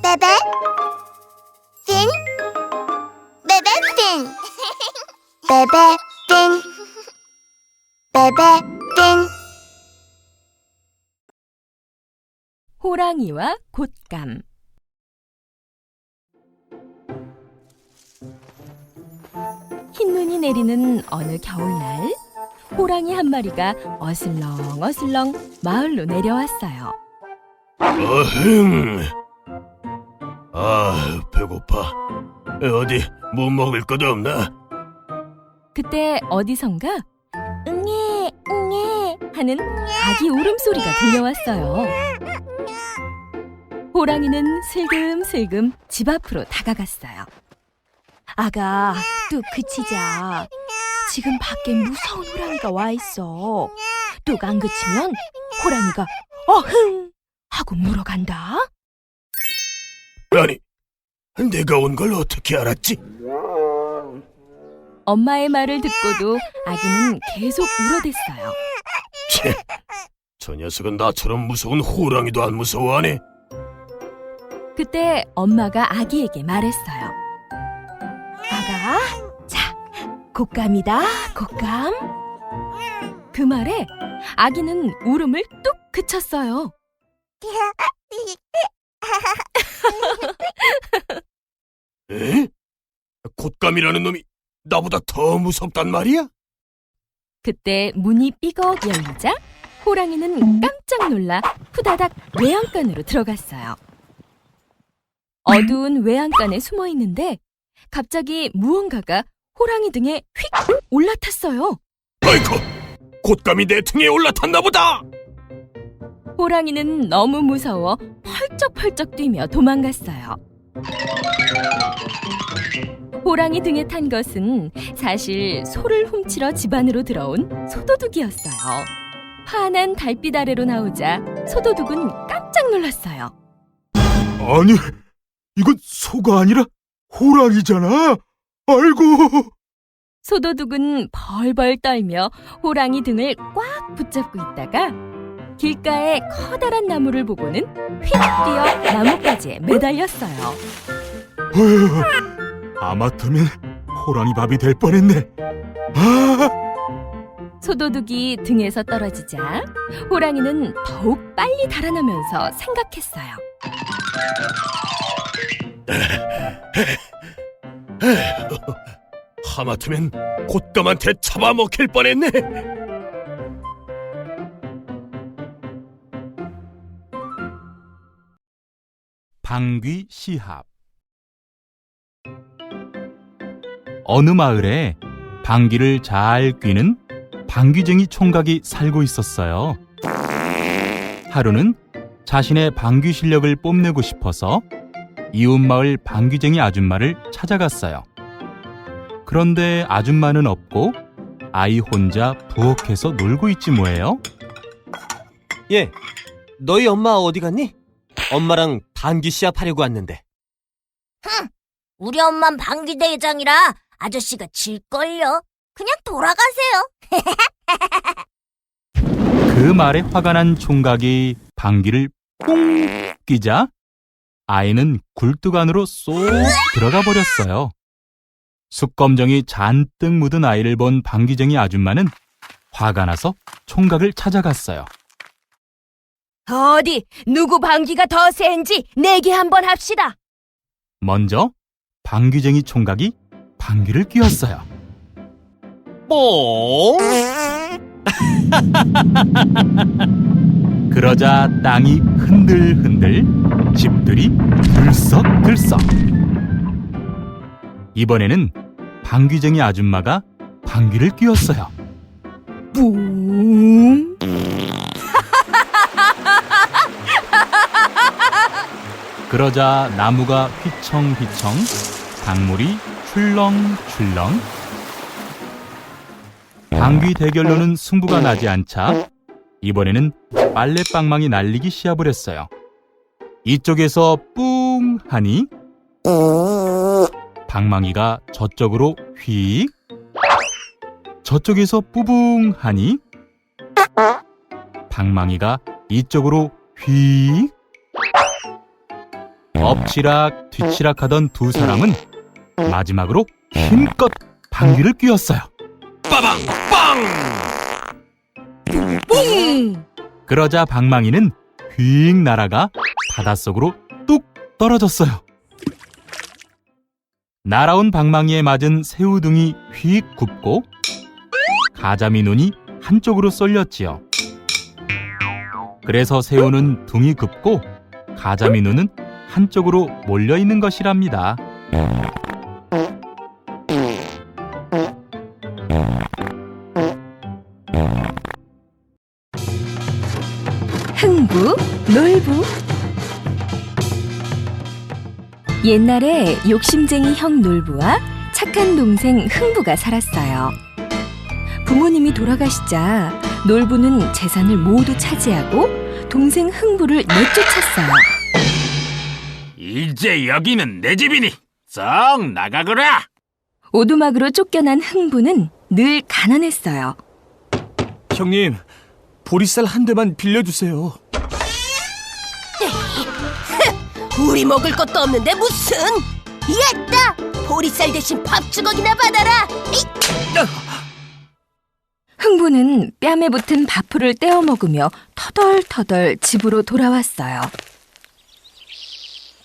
베베 핀 베베 핀 베베 핀 베베 핀 호랑이와 곶감. 흰눈이 내리는 어느 겨울날, 호랑이 한 마리가 어슬렁어슬렁 마을로 내려왔어요. 어흥. 배고파. 어디 뭐 먹을 것 없나? 그때 어디선가 응애 응애 하는 아기 울음소리가 들려왔어요. 호랑이는 슬금슬금 집 앞으로 다가갔어요. 아가, 뚝 그치자. 지금 밖에 무서운 호랑이가 와 있어. 뚝 안 그치면 호랑이가 어흥 하고 물어간다. 아니, 내가 온 걸 어떻게 알았지? 엄마의 말을 듣고도 아기는 계속 울어댔어요. 채, 저 녀석은 나처럼 무서운 호랑이도 안 무서워하네. 그때 엄마가 아기에게 말했어요. 아가, 자, 곶감이다, 곶감. 그 말에 아기는 울음을 뚝 그쳤어요. 에? 곶감이라는 놈이 나보다 더 무섭단 말이야? 그때 문이 삐걱 열리자 호랑이는 깜짝 놀라 후다닥 외양간으로 들어갔어요. 어두운 외양간에 숨어 있는데 갑자기 무언가가 호랑이 등에 휙 올라탔어요. 아이고, 곶감이 내 등에 올라탔나 보다! 호랑이는 너무 무서워 펄쩍펄쩍 뛰며 도망갔어요. 호랑이 등에 탄 것은 사실 소를 훔치러 집 안으로 들어온 소도둑이었어요. 환한 달빛 아래로 나오자 소도둑은 깜짝 놀랐어요. 아니, 이건 소가 아니라 호랑이잖아. 아이고. 소도둑은 벌벌 떨며 호랑이 등을 꽉 붙잡고 있다가 길가에 커다란 나무를 보고는 휙 뛰어 나뭇가지에 매달렸어요. 어휴, 아마터면 호랑이 밥이 될 뻔했네. 소도둑이 등에서 떨어지자 호랑이는 더욱 빨리 달아나면서 생각했어요. 하마터면 곶감한테 잡아먹힐 뻔했네. 방귀 시합. 어느 마을에 방귀를 잘 뀌는 방귀쟁이 총각이 살고 있었어요. 하루는 자신의 방귀 실력을 뽐내고 싶어서 이웃마을 방귀쟁이 아줌마를 찾아갔어요. 그런데 아줌마는 없고 아이 혼자 부엌에서 놀고 있지 뭐예요? 예, 너희 엄마 어디 갔니? 엄마랑 방귀 시합하려고 왔는데. 우리 엄만 방귀 대장이라 아저씨가 질걸요. 그냥 돌아가세요. 그 말에 화가 난 총각이 방귀를 뽕 끼자 아이는 굴뚝 안으로 쏙 들어가 버렸어요. 숯검정이 잔뜩 묻은 아이를 본 방귀쟁이 아줌마는 화가 나서 총각을 찾아갔어요. 어디 누구 방귀가 더 센지 내기 한번 합시다. 먼저 방귀쟁이 총각이 방귀를 뀌었어요. 뽕! 그러자 땅이 흔들흔들, 집들이 들썩들썩. 이번에는 방귀쟁이 아줌마가 방귀를 뀌었어요. 뿡. 그러자 나무가 휘청휘청, 강물이 출렁출렁. 방귀 대결로는 승부가 나지 않자 이번에는 빨래방망이 날리기 시합을 했어요. 이쪽에서 뿡 하니 방망이가 저쪽으로 휙, 저쪽에서 뿌붕 하니 방망이가 이쪽으로 휙, 엎치락 뒤치락 하던 두 사람은 마지막으로 힘껏 방귀를 뀌었어요. 빠방 빵! 그러자 방망이는 휙 날아가 바닷속으로 뚝 떨어졌어요. 날아온 방망이에 맞은 새우등이 휙 굽고 가자미 눈이 한쪽으로 쏠렸지요. 그래서 새우는 둥이 굽고 가자미 눈은 한쪽으로 몰려 있는 것이랍니다. 흥부, 놀부. 옛날에 욕심쟁이 형 놀부와 착한 동생 흥부가 살았어요. 부모님이 돌아가시자 놀부는 재산을 모두 차지하고 동생 흥부를 내쫓았어요. 이제 여기는 내 집이니 썩 나가거라. 오두막으로 쫓겨난 흥부는 늘 가난했어요. 형님, 보리쌀 한 대만 빌려주세요. 우리 먹을 것도 없는데 무슨? 야따! 보리쌀 대신 밥 주걱이나 받아라. 흥부는 뺨에 붙은 밥풀을 떼어 먹으며 터덜터덜 집으로 돌아왔어요.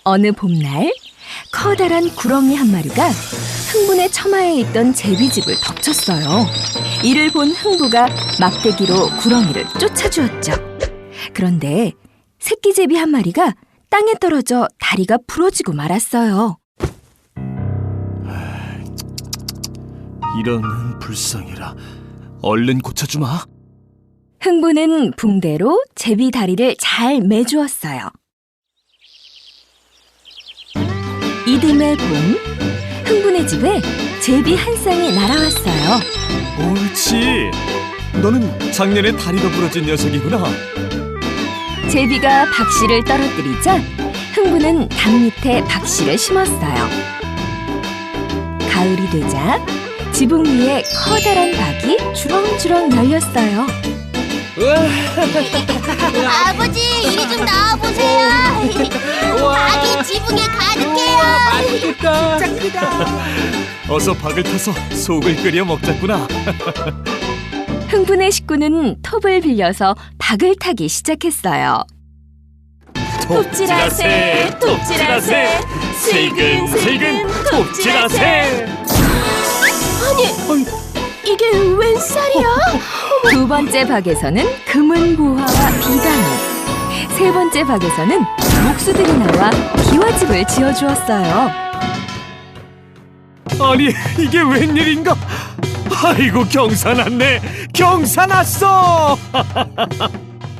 어느 봄날 커다란 구렁이 한 마리가 흥분의 처마에 있던 제비집을 덮쳤어요. 이를 본 흥부가 막대기로 구렁이를 쫓아주었죠. 그런데 새끼 제비 한 마리가 땅에 떨어져 다리가 부러지고 말았어요. 이런 불쌍해라. 얼른 고쳐주마. 흥부는 붕대로 제비 다리를 잘 매주었어요. 이듬해 봄, 흥분의 집에 제비 한 쌍이 날아왔어요. 옳지. 너는 작년에 다리가 부러진 녀석이구나. 제비가 박씨를 떨어뜨리자 흥부는 담 밑에 박씨를 심었어요. 가을이 되자 지붕 위에 커다란 박이 주렁주렁 열렸어요. 아버지, 이리 좀 나와보세요. 박이 지붕에 가득해요. 어서 박을 타서 속을 끓여 먹자꾸나. 흥분의 식구는 톱을 빌려서 박을 타기 시작했어요. 톱질하세, 톱질하세, 슬근슬근 톱질하세. 아니, 이게 웬 쌀이야? 두 번째 박에서는 금은보화와 비단이, 세 번째 박에서는 목수들이 나와 기와집을 지어주었어요. 아니, 이게 웬일인가? 아이고, 경사 났네. 경사 났어.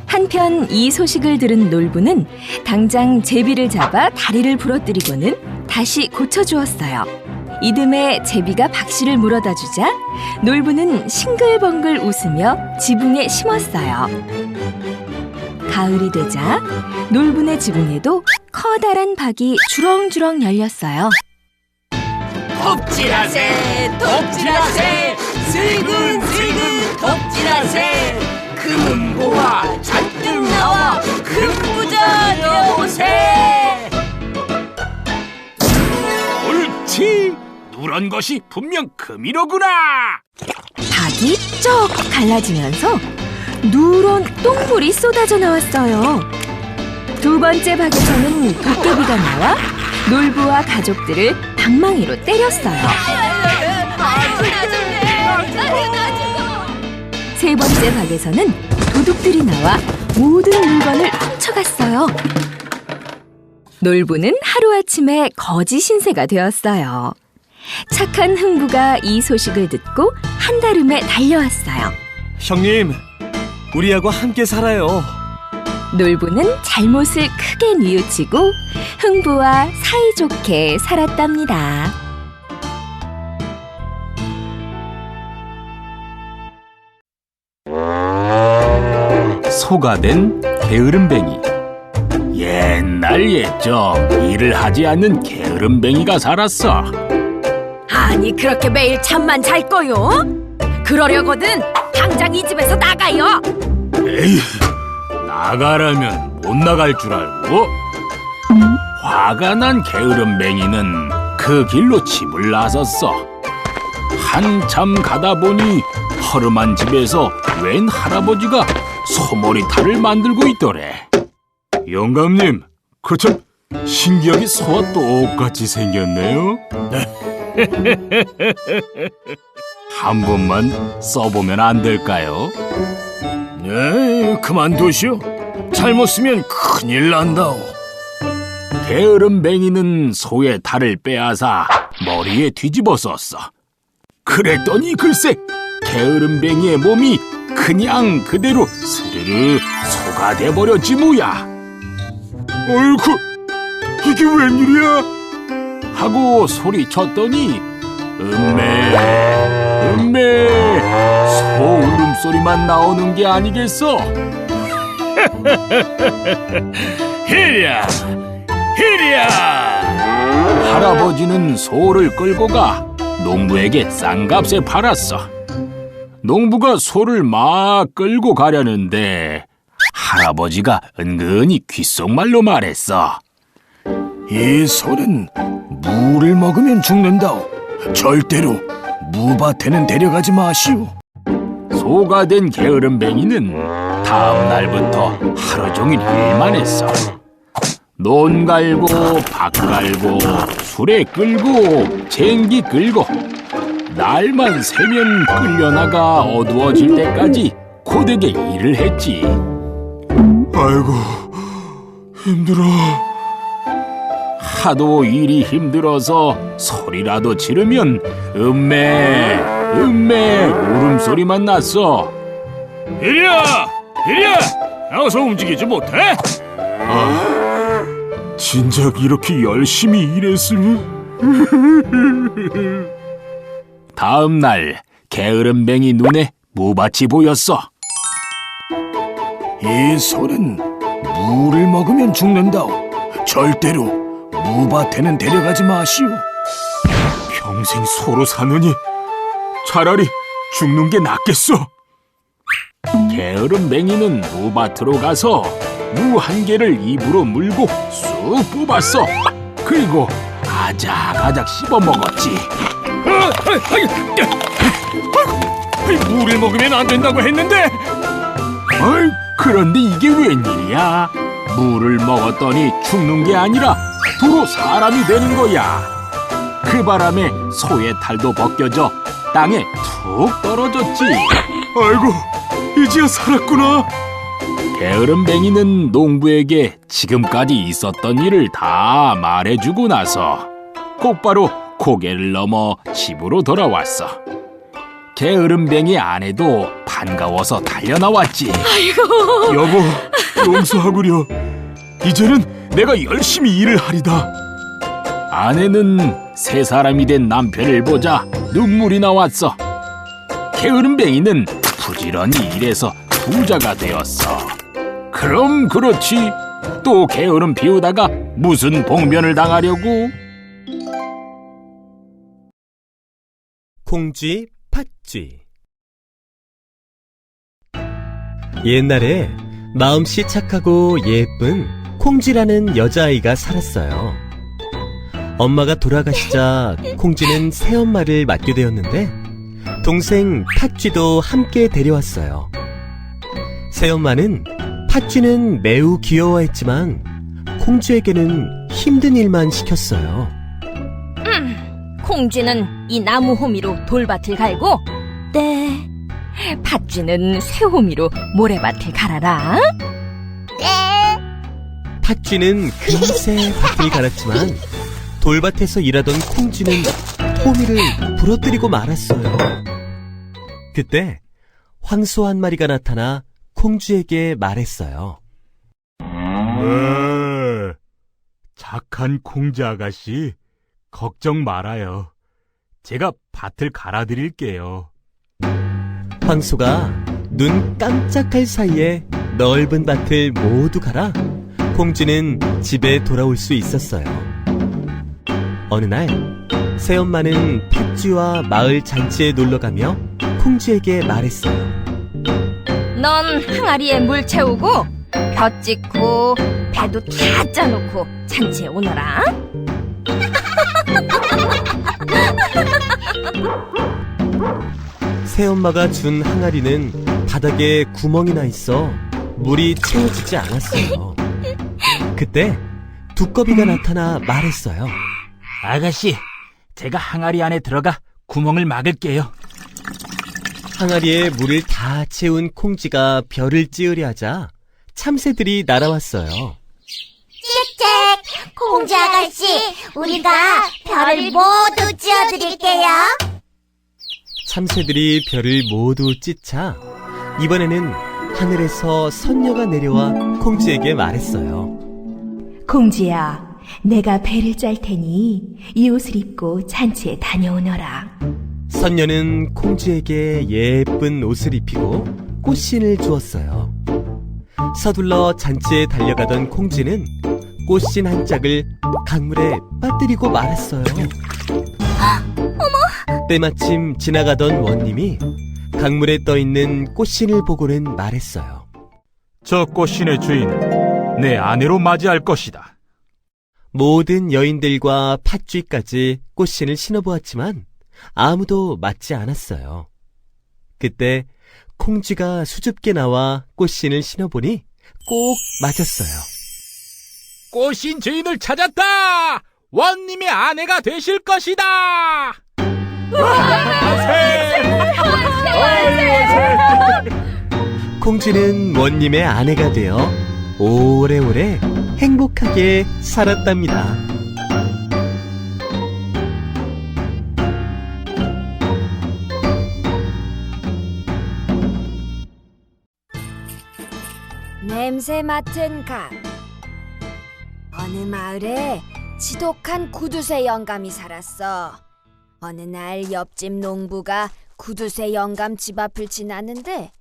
한편 이 소식을 들은 놀부는 당장 제비를 잡아 다리를 부러뜨리고는 다시 고쳐주었어요. 이듬해 제비가 박씨를 물어다 주자 놀부는 싱글벙글 웃으며 지붕에 심었어요. 가을이 되자 놀부네 지붕에도 커다란 박이 주렁주렁 열렸어요. 톱질하세, 톱질하세, 슬근슬근 톱질하세. 금은보화 잔뜩 나와 금부자 되어보세. 옳지. 누런 것이 분명 금이로구나. 박이 쩍 갈라지면서 누런 똥물이 쏟아져 나왔어요. 두 번째 박에서는 도깨비가 나와 놀부와 가족들을 방망이로 때렸어요. 세 번째 박에서는 도둑들이 나와 모든 물건을 훔쳐갔어요. 놀부는 하루아침에 거지 신세가 되었어요. 착한 흥부가 이 소식을 듣고 한달음에 달려왔어요. 형님, 우리하고 함께 살아요. 놀부는 잘못을 크게 뉘우치고 흥부와 사이좋게 살았답니다. 소가 된 게으름뱅이. 옛날 옛적 일을 하지 않는 게으름뱅이가 살았어. 아니, 그렇게 매일 잠만 잘 거요? 그러려거든 당장 이 집에서 나가요. 에이, 나가라면 못 나갈 줄 알고? 화가 난 게으름뱅이는 그 길로 집을 나섰어. 한참 가다 보니 허름한 집에서 웬 할아버지가 소머리탈을 만들고 있더래. 영감님, 그 참 신기하게 소와 똑같이 생겼네요. 한 번만 써보면 안 될까요? 네, 그만두시오. 잘못 쓰면 큰일 난다오. 게으름뱅이는 소의 탈을 빼앗아 머리에 뒤집어 썼어. 그랬더니 글쎄, 게으름뱅이의 몸이 그냥 그대로 스르르 소가 돼버렸지 뭐야. 어이구, 이게 웬일이야? 하고 소리쳤더니 음메 소 울음소리만 나오는 게 아니겠어. 히랴, 히랴. 할아버지는 소를 끌고 가 농부에게 싼값에 팔았어. 농부가 소를 막 끌고 가려는데 할아버지가 은근히 귓속말로 말했어. 이 소는 무를 먹으면 죽는다오. 절대로 무밭에는 데려가지 마시오. 소가 된 게으름뱅이는 다음 날부터 하루 종일 일만 했어. 논 갈고 밭 갈고 수레 끌고 쟁기 끌고 날만 새면 끌려나가 어두워질 때까지 고되게 일을 했지. 아이고, 힘들어. 하도 일이 힘들어서 소리라도 지르면 음메 울음소리만 났어. 히랴, 히랴. 어서 움직이지 못해? 진작 이렇게 열심히 일했으면. 다음 날 게으름뱅이 눈에 무밭이 보였어. 이 소는 무를 먹으면 죽는다오. 절대로 무밭에는 데려가지 마시오. 평생 소로 사느니 차라리 죽는 게 낫겠어. 게으름뱅이는 무밭으로 가서 무 한 개를 입으로 물고 쑥 뽑았어. 그리고 아작아작 씹어 먹었지. 무를 먹으면 안 된다고 했는데. 그런데 이게 웬일이야? 무를 먹었더니 죽는 게 아니라 도로 사람이 되는 거야. 그 바람에 소의 탈도 벗겨져 땅에 툭 떨어졌지. 아이고, 이제야 살았구나. 게으름뱅이는 농부에게 지금까지 있었던 일을 다 말해주고 나서 곧바로 고개를 넘어 집으로 돌아왔어. 게으름뱅이 아내도 반가워서 달려나왔지. 여보, 용서하구려. 이제는 내가 열심히 일을 하리다. 아내는 새 사람이 된 남편을 보자 눈물이 나왔어. 게으름뱅이는 부지런히 일해서 부자가 되었어. 그럼 그렇지. 또 게으름 피우다가 무슨 봉변을 당하려고? 콩쥐, 팥쥐. 옛날에 마음씨 착하고 예쁜 콩쥐라는 여자아이가 살았어요. 엄마가 돌아가시자 콩쥐는 새엄마를 맡게 되었는데 동생 팥쥐도 함께 데려왔어요. 새엄마는 팥쥐는 매우 귀여워했지만 콩쥐에게는 힘든 일만 시켰어요. 콩쥐는 이 나무 호미로 돌밭을 갈고, 네, 팥쥐는 새 호미로 모래밭을 갈아라. 팥쥐는 금세 밭을 갈았지만 돌밭에서 일하던 콩쥐는 호미를 부러뜨리고 말았어요. 그때 황소 한 마리가 나타나 콩쥐에게 말했어요. 착한 콩쥐 아가씨, 걱정 말아요. 제가 밭을 갈아드릴게요. 황소가 눈 깜짝할 사이에 넓은 밭을 모두 갈아 콩쥐는 집에 돌아올 수 있었어요. 어느 날 새엄마는 팥쥐와 마을 잔치에 놀러가며 콩쥐에게 말했어요. 넌 항아리에 물 채우고 벼 찍고 배도 다 짜놓고 잔치에 오너라. 새엄마가 준 항아리는 바닥에 구멍이 나 있어 물이 채워지지 않았어요. 그때 두꺼비가 나타나 말했어요. 아가씨, 제가 항아리 안에 들어가 구멍을 막을게요. 항아리에 물을 다 채운 콩쥐가 별을 찌으려 하자 참새들이 날아왔어요. 짹짹, 공주 아가씨, 우리가 별을 모두 찌어드릴게요. 참새들이 별을 모두 찢자 이번에는 하늘에서 선녀가 내려와 콩쥐에게 말했어요. 공주야, 내가 배를 짤 테니 이 옷을 입고 잔치에 다녀오너라. 선녀는 콩쥐에게 예쁜 옷을 입히고 꽃신을 주었어요. 서둘러 잔치에 달려가던 콩쥐는 꽃신 한 짝을 강물에 빠뜨리고 말았어요. 때마침 지나가던 원님이 강물에 떠있는 꽃신을 보고는 말했어요. 저 꽃신의 주인은 내 아내로 맞이할 것이다. 모든 여인들과 팥쥐까지 꽃신을 신어보았지만 아무도 맞지 않았어요. 그때 콩쥐가 수줍게 나와 꽃신을 신어보니 꼭 맞았어요. 꽃신 주인을 찾았다! 원님의 아내가 되실 것이다! 콩쥐는 원님의 아내가 되어 오래오래 행복하게 살았답니다. 냄새 맡은 감. 어느 마을에 지독한 구두쇠 영감이 살았어. 어느 날 옆집 농부가 구두쇠 영감 집 앞을 지났는데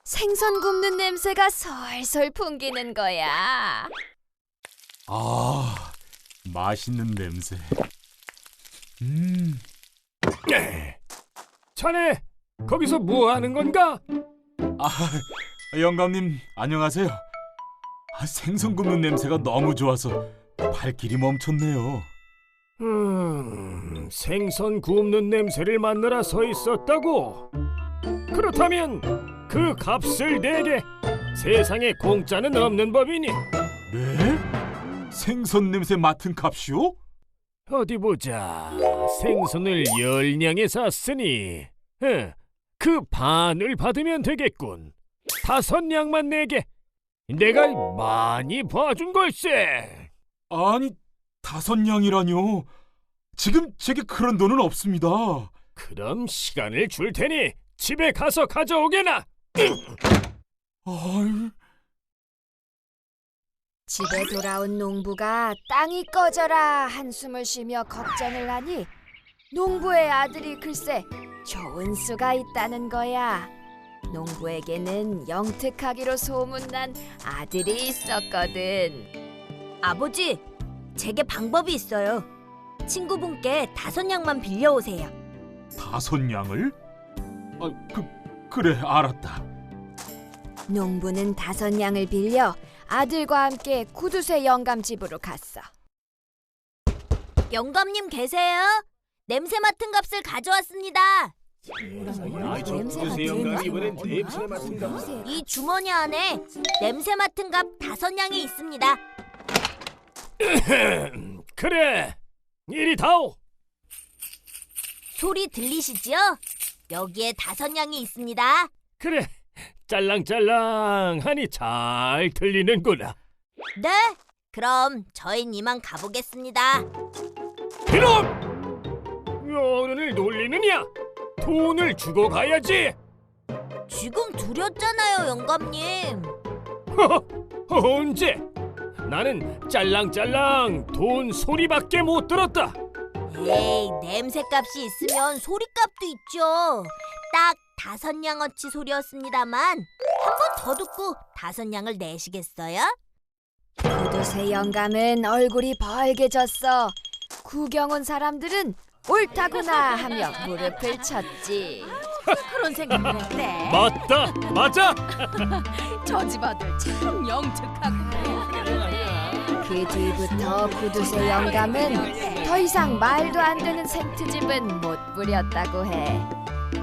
생선 굽는 냄새가 솔솔 풍기는 거야. 아, 맛있는 냄새. 자네, 거기서 뭐 하는 건가? 영감님, 안녕하세요. 생선 굽는 냄새가 너무 좋아서 발길이 멈췄네요. 생선 굽는 냄새를 맡느라 서 있었다고? 그렇다면 그 값을 내게. 세상에 공짜는 없는 법이니. 네? 생선 냄새 맡은 값이요? 어디 보자. 생선을 10냥에 샀으니 그 반을 받으면 되겠군. 5냥만 내게. 내가 많이 봐준 걸세. 아니, 5냥이라뇨. 지금 제게 그런 돈은 없습니다. 그럼 시간을 줄 테니 집에 가서 가져오게나. 집에 돌아온 농부가 땅이 꺼져라 한숨을 쉬며 걱정을 하니 농부의 아들이 글쎄 좋은 수가 있다는 거야. 농부에게는 영특하기로 소문난 아들이 있었거든. 아버지, 제게 방법이 있어요. 친구분께 5냥만 빌려오세요. 5냥을? 그래, 알았다. 농부는 5냥을 빌려 아들과 함께 구두쇠 영감 집으로 갔어. 영감님 계세요? 냄새 맡은 값을 가져왔습니다. 이 주머니 안에 냄새 맡은 값 5냥이 있습니다. 그래, 이리 다오. 소리 들리시죠? 여기에 5냥이 있습니다. 그래, 짤랑짤랑하니 잘 들리는구나. 네, 그럼 저흰 이만 가보겠습니다. 이놈! 여론을 놀리느냐? 돈을 주고 가야지. 지금 드렸잖아요, 영감님. 언제? 나는 짤랑짤랑 돈 소리밖에 못 들었다. 에이, 냄새값이 있으면 소리값도 있죠. 딱 5냥어치 소리였습니다만 한 번 더 듣고 5냥을 내시겠어요? 구두쇠 영감은 얼굴이 벌개졌어. 구경 온 사람들은 옳다구나 하며 무릎을 쳤지. 그런 생각을 했대. 맞다, 맞아. 저 집 아들 참 영특하고. 그 뒤부터 구두쇠 영감은 더 이상 말도 안 되는 생트집은 못 부렸다고 해.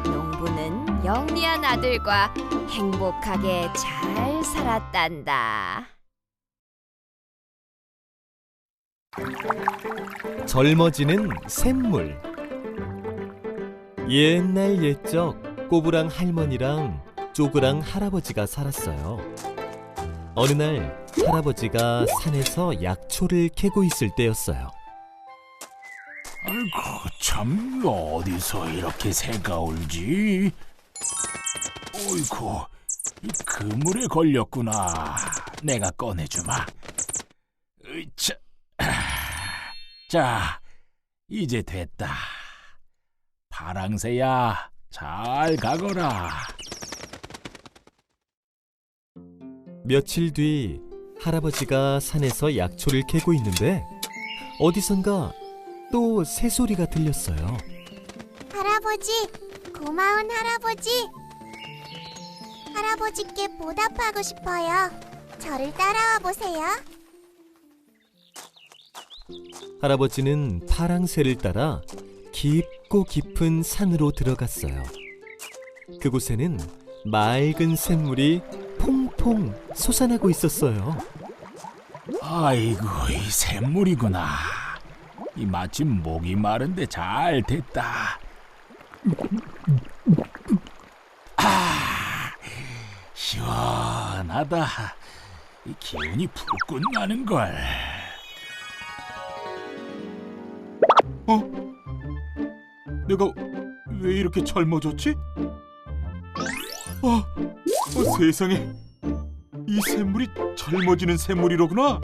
농부는 영리한 아들과 행복하게 잘 살았단다. 젊어지는 샘물. 옛날 옛적 꼬부랑 할머니랑 쪼그랑 할아버지가 살았어요. 어느 날 할아버지가 산에서 약초를 캐고 있을 때였어요. 아이고, 참 어디서 이렇게 새가 울지? 어이구, 이 그물에 걸렸구나. 내가 꺼내주마. 으차. 자, 이제 됐다. 파랑새야, 잘 가거라. 며칠 뒤 할아버지가 산에서 약초를 캐고 있는데 어디선가 또 새소리가 들렸어요. 할아버지, 고마운 할아버지. 할아버지께 보답하고 싶어요. 저를 따라와 보세요. 할아버지는 파랑새를 따라 깊고 깊은 산으로 들어갔어요. 그곳에는 맑은 샘물이 퐁퐁 솟아나고 있었어요. 아이고, 이 샘물이구나. 이 마침 목이 마른데 잘 됐다. 아, 시원하다. 이 기운이 불끈 나는걸. 내가 왜 이렇게 젊어졌지? 세상에, 이 샘물이 젊어지는 샘물이로구나.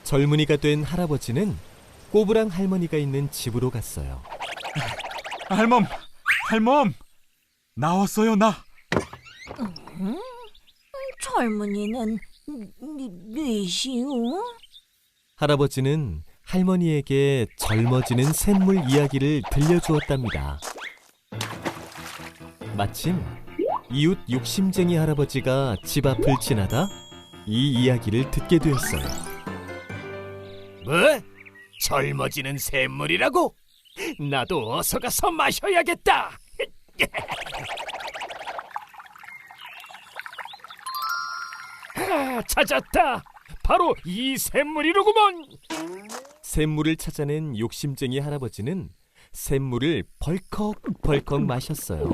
젊은이가 된 할아버지는 꼬부랑 할머니가 있는 집으로 갔어요. 할멈, 나왔어요, 나. 젊은이는 뇌시오? 할아버지는 할머니에게 젊어지는 샘물 이야기를 들려주었답니다. 마침 이웃 욕심쟁이 할아버지가 집 앞을 지나다 이 이야기를 듣게 되었어요. 뭐? 젊어지는 샘물이라고? 나도 어서 가서 마셔야겠다. 찾았다. 바로 이 샘물이로구먼. 샘물을 찾아낸 욕심쟁이 할아버지는 샘물을 벌컥벌컥 마셨어요.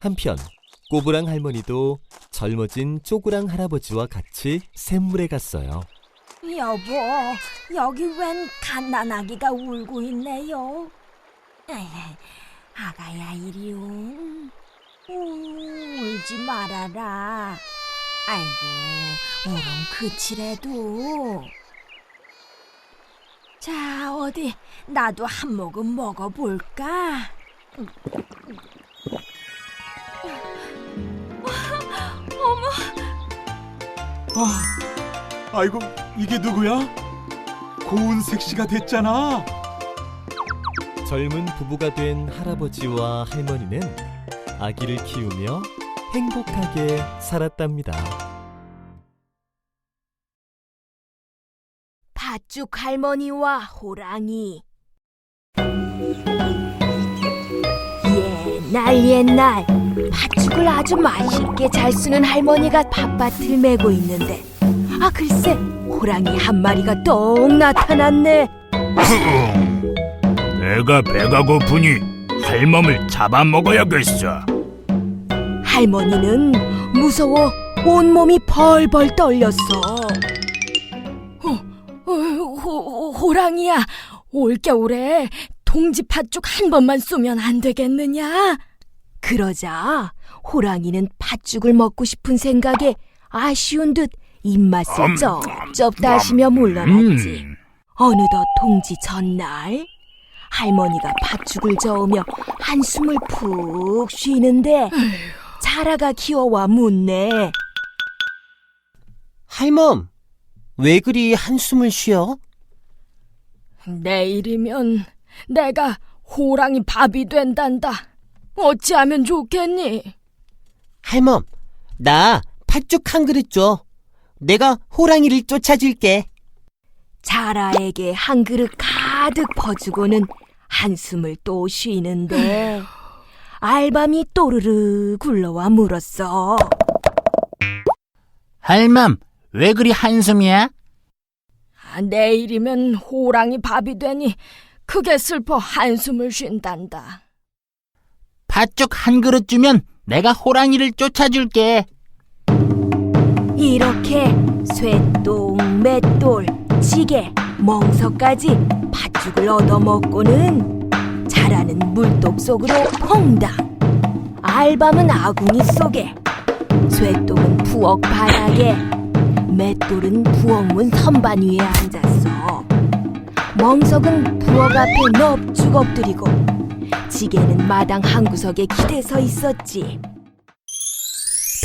한편 꼬부랑 할머니도 젊어진 쪼그랑 할아버지와 같이 샘물에 갔어요. 여보, 여기 웬 갓난아기가 울고 있네요. 아가야, 이리요. 울지 말아라. 아이고, 울음 그치래도. 자, 어디 나도 한 모금 먹어볼까? 아이고, 이게 누구야? 고운 색시가 됐잖아. 젊은 부부가 된 할아버지와 할머니는 아기를 키우며 행복하게 살았답니다. 팥죽 할머니와 호랑이. 옛날 팥죽을 아주 맛있게 잘 쓰는 할머니가 팥밭을 메고 있는데, 글쎄, 호랑이 한 마리가 똥 나타났네. 내가 배가 고프니 할멈을 잡아먹어야겠어. 할머니는 무서워 온몸이 벌벌 떨렸어. 호랑이야, 올겨울에 동지 팥죽 한 번만 쏘면 안 되겠느냐? 그러자 호랑이는 팥죽을 먹고 싶은 생각에 아쉬운 듯 입맛을 쩝쩝 다시며 물러났지. 어느덧 동지 전날, 할머니가 팥죽을 저으며 한숨을 푹 쉬는데 자라가 기어와 묻네. 할멈, 왜 그리 한숨을 쉬어? 내일이면 내가 호랑이 밥이 된단다. 어찌하면 좋겠니? 할멈, 나 팥죽 한 그릇 줘. 내가 호랑이를 쫓아줄게. 자라에게 한 그릇 가득 퍼주고는 한숨을 또 쉬는데 알밤이 또르르 굴러와 물었어. 할멈, 왜 그리 한숨이야? 내일이면 호랑이 밥이 되니 크게 슬퍼 한숨을 쉰단다. 팥죽 한 그릇 주면 내가 호랑이를 쫓아줄게. 이렇게 쇠똥, 맷돌, 지게, 멍석까지 팥죽을 얻어먹고는 자라는 물독 속으로 퐁당. 알밤은 아궁이 속에, 쇠똥은 부엌 바닥에, 맷돌은 부엌문 선반 위에 앉았어. 멍석은 부엌 앞에 넙죽 엎드리고 지게는 마당 한구석에 기대서 있었지.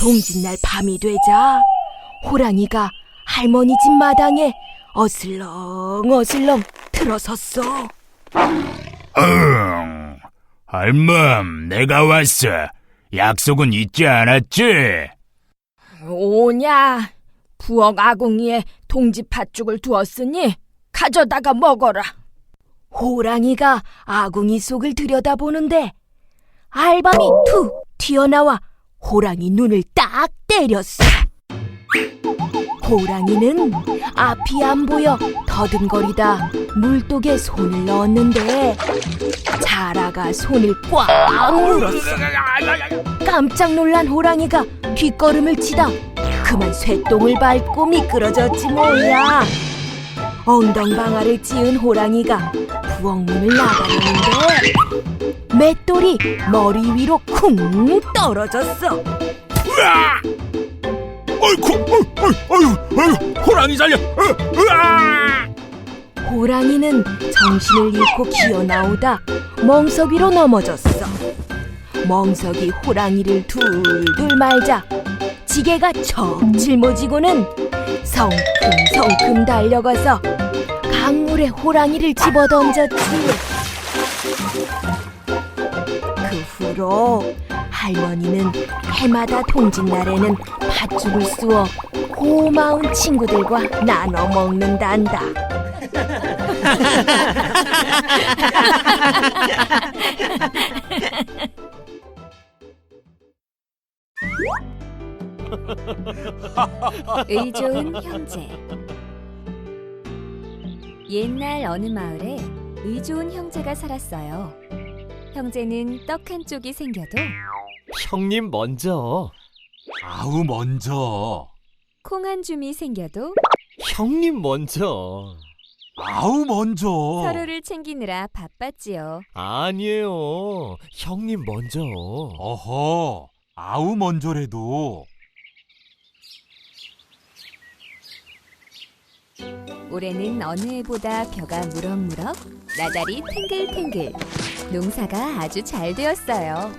동짓날 밤이 되자 호랑이가 할머니 집 마당에 어슬렁 들어섰어. 할멈, 내가 왔어. 약속은 잊지 않았지? 오냐, 부엌 아궁이에 동지 팥죽을 두었으니 가져다가 먹어라. 호랑이가 아궁이 속을 들여다보는데 알밤이 툭 튀어나와 호랑이 눈을 딱 때렸어. 호랑이는 앞이 안 보여 더듬거리다 물독에 손을 넣었는데 자라가 손을 꽉 물었어. 깜짝 놀란 호랑이가 뒷걸음을 치다 그만 쇠똥을 밟고 미끄러졌지 뭐야. 엉덩방아를 찧은 호랑이가 부엌문을 나가려는데 맷돌이 머리 위로 쿵 떨어졌어. 으아! 어이구, 호랑이 살려! 으아! 호랑이는 정신을 잃고 기어나오다 멍석 위로 넘어졌어. 멍석이 호랑이를 둘둘 말자 지게가 척 짊어지고는 성큼성큼 달려가서 강물에 호랑이를 집어던졌지. 그 후로 할머니는 해마다 동짓날에는 팥죽을 쑤어 고마운 친구들과 나눠 먹는단다. 의좋은 형제. 옛날 어느 마을에 의좋은 형제가 살았어요. 형제는 떡 한 쪽이 생겨도 형님 먼저. 아우 먼저. 콩 한 줌이 생겨도 형님 먼저. 아우 먼저. 서로를 챙기느라 바빴지요. 아니에요. 형님 먼저. 어허. 아우 먼저래도. 올해는 어느 해보다 벼가 무럭무럭, 나달이 탱글탱글. 농사가 아주 잘 되었어요.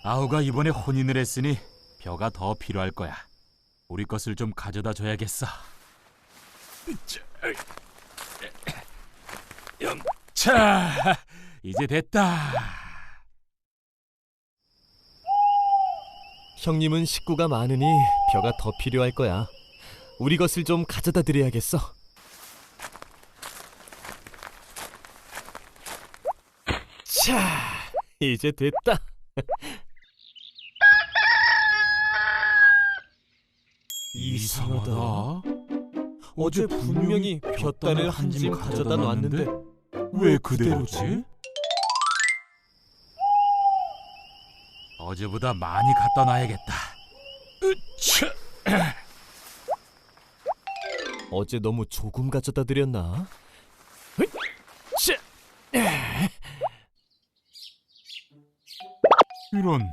아우가 이번에 혼인을 했으니 벼가 더 필요할 거야. 우리 것을 좀 가져다 줘야겠어. 자, 이제 됐다. 형님은 식구가 많으니 벼가 더 필요할 거야. 우리 것을 좀 가져다 드려야겠어. 자, 이제 됐다. 이상하다. 어제 분명히 볕단을 한 짐 가져다 놨는데 왜 그대로지? 어제보다 많이 갖다 놔야겠다. 어제 너무 조금 가져다 드렸나? 이런,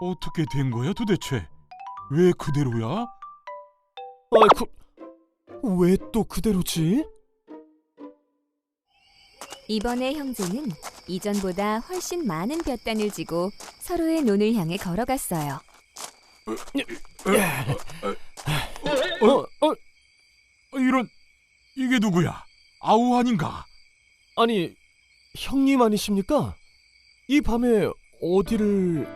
어떻게 된 거야 도대체? 왜 그대로야? 아이쿠, 왜 또 그대로지? 이번에 형제는 이전보다 훨씬 많은 볕단을 지고 서로의 논을 향해 걸어갔어요. 이런, 이게 누구야? 아우 아닌가? 아니, 형님 아니십니까? 이 밤에 어디를...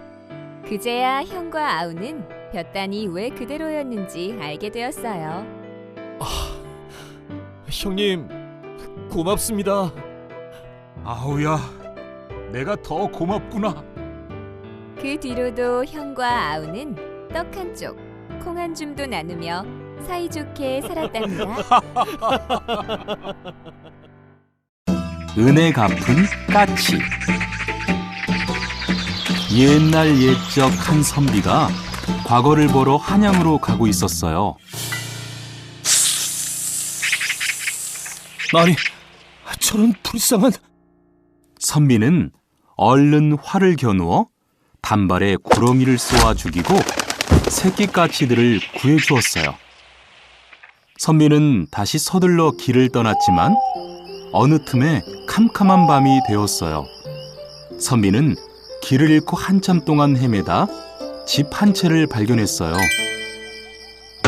그제야 형과 아우는 볕단이 왜 그대로였는지 알게 되었어요. 형님, 고맙습니다. 아우야, 내가 더 고맙구나. 그 뒤로도 형과 아우는 떡 한 쪽, 콩 한 줌도 나누며 사이좋게 살았답니다. 은혜 갚은 까치. 옛날 옛적 한 선비가 과거를 보러 한양으로 가고 있었어요. 아니, 저런 불쌍한... 선비는 얼른 활을 겨누어 단발에 구렁이를 쏘아 죽이고 새끼 까치들을 구해주었어요. 선비는 다시 서둘러 길을 떠났지만 어느 틈에 캄캄한 밤이 되었어요. 선비는 길을 잃고 한참 동안 헤매다 집 한 채를 발견했어요.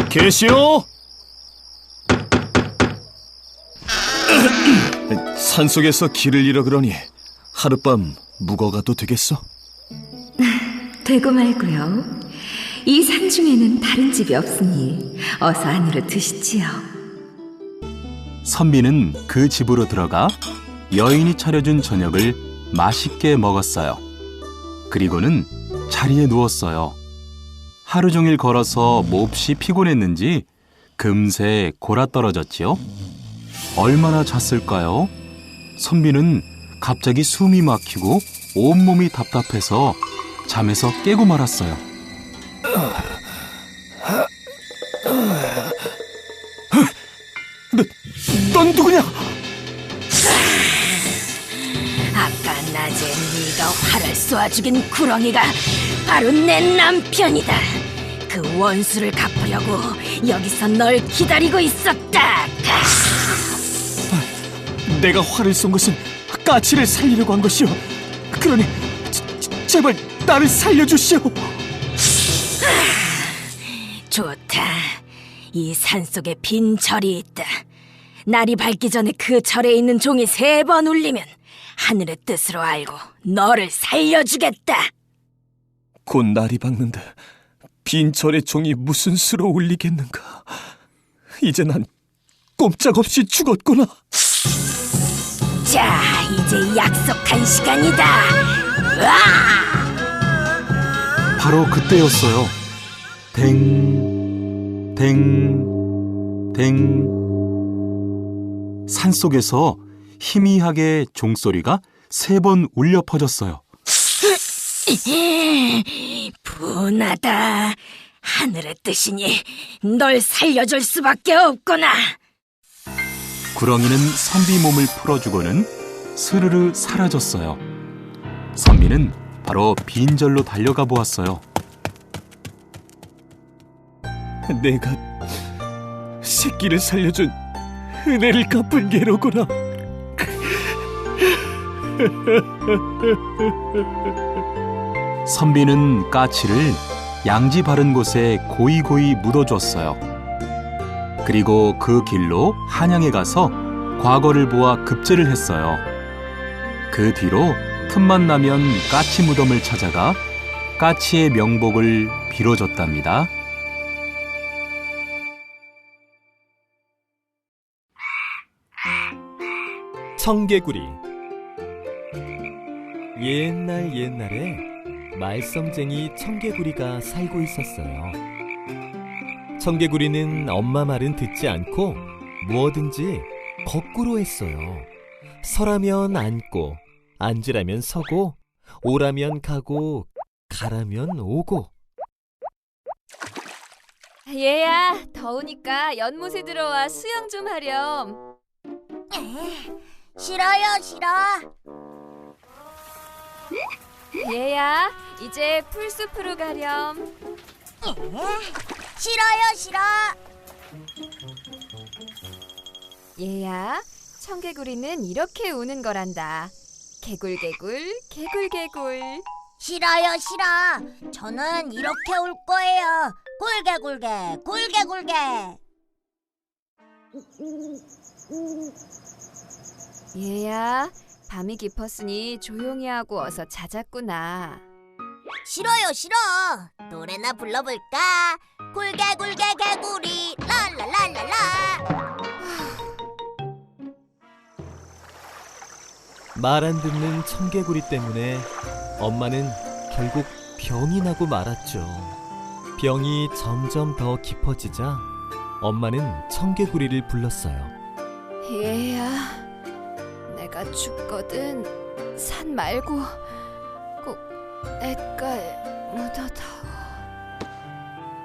계시오? 산속에서 길을 잃어 그러니 하룻밤 묵어가도 되겠어? 되고 말고요. 이 산중에는 다른 집이 없으니 어서 안으로 드시지요. 선비는 그 집으로 들어가 여인이 차려준 저녁을 맛있게 먹었어요. 그리고는 자리에 누웠어요. 하루 종일 걸어서 몹시 피곤했는지 금세 골아떨어졌지요. 얼마나 잤을까요? 선비는 갑자기 숨이 막히고 온몸이 답답해서 잠에서 깨고 말았어요. 넌 누구냐? 아까 낮에 네가 활을 쏘아 죽인 구렁이가 바로 내 남편이다. 그 원수를 갚으려고 여기서 널 기다리고 있었다. 내가 활을 쏜 것은 까치를 살리려고 한 것이오. 그러니 제발 나를 살려주시오. 좋다. 이 산속에 빈 절이 있다. 날이 밝기 전에 그 절에 있는 종이 3번 울리면 하늘의 뜻으로 알고 너를 살려주겠다. 곧 날이 밝는데 빈 절의 종이 무슨 수로 울리겠는가. 이제 난 꼼짝없이 죽었구나. 자, 이제 약속한 시간이다. 와! 바로 그때였어요. 댕, 댕, 댕. 산속에서 희미하게 종소리가 3번 울려 퍼졌어요. 분하다. 하늘의 뜻이니 널 살려줄 수밖에 없구나. 구렁이는 선비 몸을 풀어주고는 스르르 사라졌어요. 선비는 바로 빈절로 달려가 보았어요. 내가 새끼를 살려준 은혜를 갚은 게로구나. 선비는 까치를 양지 바른 곳에 고이고이 묻어줬어요. 그리고 그 길로 한양에 가서 과거를 보아 급제를 했어요. 그 뒤로 틈만 나면 까치 무덤을 찾아가 까치의 명복을 빌어줬답니다. 청개구리. 옛날에 말썽쟁이 청개구리가 살고 있었어요. 청개구리는 엄마 말은 듣지 않고 뭐든지 거꾸로 했어요. 서라면 앉고, 앉으라면 서고, 오라면 가고, 가라면 오고. 얘야, 더우니까 연못에 들어와 수영 좀 하렴. 싫어요, 싫어. 얘야, 이제 풀숲으로 가렴. 싫어요, 싫어. 얘야, 청개구리는 이렇게 우는 거란다. 개굴개굴, 개굴개굴. 싫어요, 싫어. 저는 이렇게 울 거예요. 굴게, 굴게, 굴게. 얘야, 밤이 깊었으니 조용히 하고 어서 자자꾸나. 싫어요, 싫어. 노래나 불러볼까? 굴게, 개구리, 랄랄랄랄라. 말 안 듣는 청개구리 때문에 엄마는 결국 병이 나고 말았죠. 병이 점점 더 깊어지자 엄마는 청개구리를 불렀어요. 얘야, 내가 죽거든 산 말고 꼭 냇가에 묻어다오.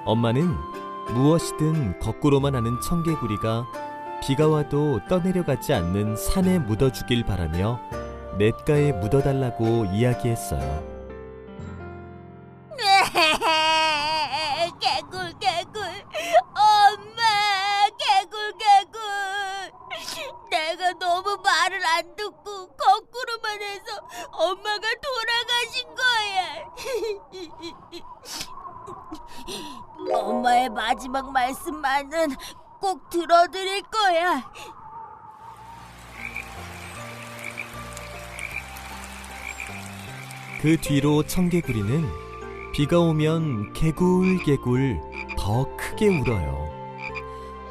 엄마는 무엇이든 거꾸로만 하는 청개구리가 비가 와도 떠내려가지 않는 산에 묻어주길 바라며 냇가에 묻어달라고 이야기했어요. 개굴. 엄마, 개굴. 내가 너무 말을 안 듣고 거꾸로만 해서 엄마가 돌아가신 거야. 엄마의 마지막 말씀만은 꼭 들어드릴 거야. 그 뒤로 청개구리는 비가 오면 개굴개굴 더 크게 울어요.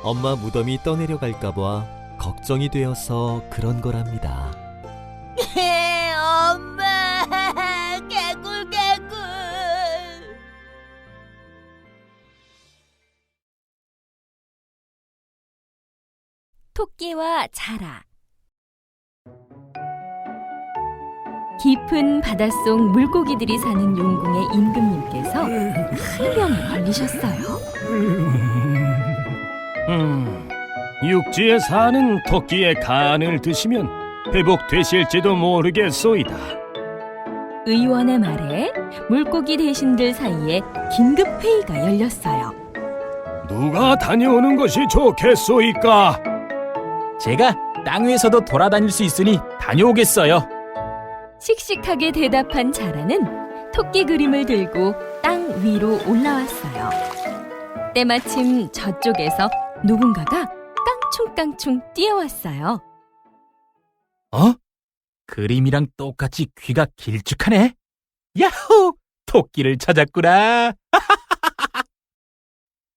엄마 무덤이 떠내려갈까봐 걱정이 되어서 그런 거랍니다. 엄마, 개굴. 토끼와 자라. 깊은 바닷속 물고기들이 사는 용궁의 임금님께서 큰 병에 걸리셨어요. 육지에 사는 토끼의 간을 드시면 회복되실지도 모르겠소이다. 의원의 말에 물고기 대신들 사이에 긴급 회의가 열렸어요. 누가 다녀오는 것이 좋겠소이까? 제가 땅 위에서도 돌아다닐 수 있으니 다녀오겠어요. 씩씩하게 대답한 자라는 토끼 그림을 들고 땅 위로 올라왔어요. 때마침 저쪽에서 누군가가 깡충깡충 뛰어왔어요. 그림이랑 똑같이 귀가 길쭉하네. 야호! 토끼를 찾았구나.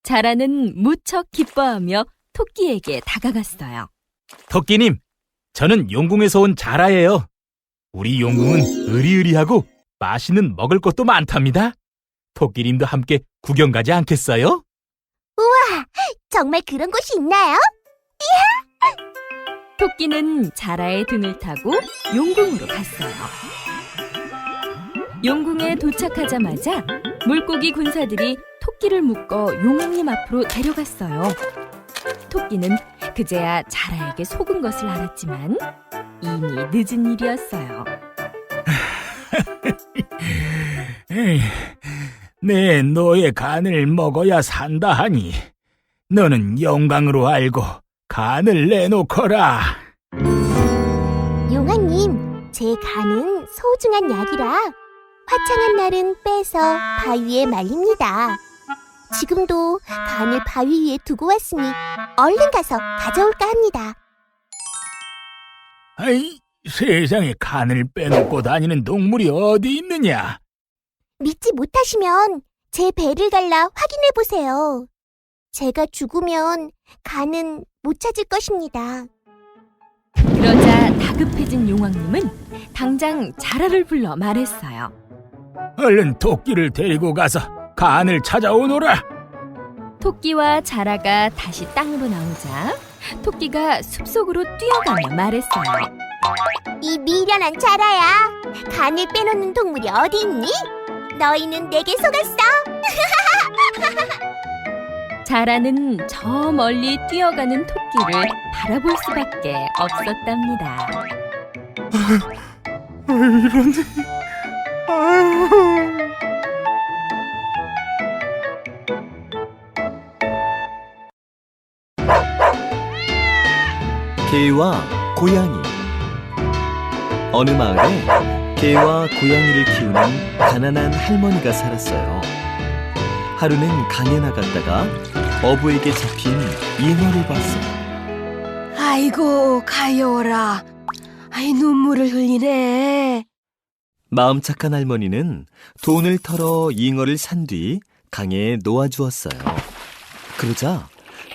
자라는 무척 기뻐하며 토끼에게 다가갔어요. 토끼님, 저는 용궁에서 온 자라예요. 우리 용궁은 으리으리하고 맛있는 먹을 것도 많답니다. 토끼님도 함께 구경 가지 않겠어요? 우와, 정말 그런 곳이 있나요? 토끼는 자라의 등을 타고 용궁으로 갔어요. 용궁에 도착하자마자 물고기 군사들이 토끼를 묶어 용왕님 앞으로 데려갔어요. 토끼는 그제야 자라에게 속은 것을 알았지만 이미 늦은 일이었어요. 내 너의 간을 먹어야 산다 하니 너는 영광으로 알고 간을 내놓거라. 용왕님, 제 간은 소중한 약이라 화창한 날은 빼서 바위에 말립니다. 지금도 간을 바위 위에 두고 왔으니 얼른 가서 가져올까 합니다. 아이, 세상에 간을 빼놓고 다니는 동물이 어디 있느냐? 믿지 못하시면 제 배를 갈라 확인해 보세요. 제가 죽으면 간은 못 찾을 것입니다. 그러자 다급해진 용왕님은 당장 자라를 불러 말했어요. 얼른 토끼를 데리고 가서 간을 찾아오너라. 토끼와 자라가 다시 땅으로 나오자 토끼가 숲속으로 뛰어가며 말했어요. 이 미련한 자라야, 간을 빼놓는 동물이 어디 있니? 너희는 내게 속았어. 자라는 저 멀리 뛰어가는 토끼를 바라볼 수밖에 없었답니다. 이런... 개와 고양이. 어느 마을에 개와 고양이를 키우는 가난한 할머니가 살았어요. 하루는 강에 나갔다가 어부에게 잡힌 잉어를 봤어요. 아이고, 가여워라. 아이, 눈물을 흘리네. 마음 착한 할머니는 돈을 털어 잉어를 산 뒤 강에 놓아주었어요. 그러자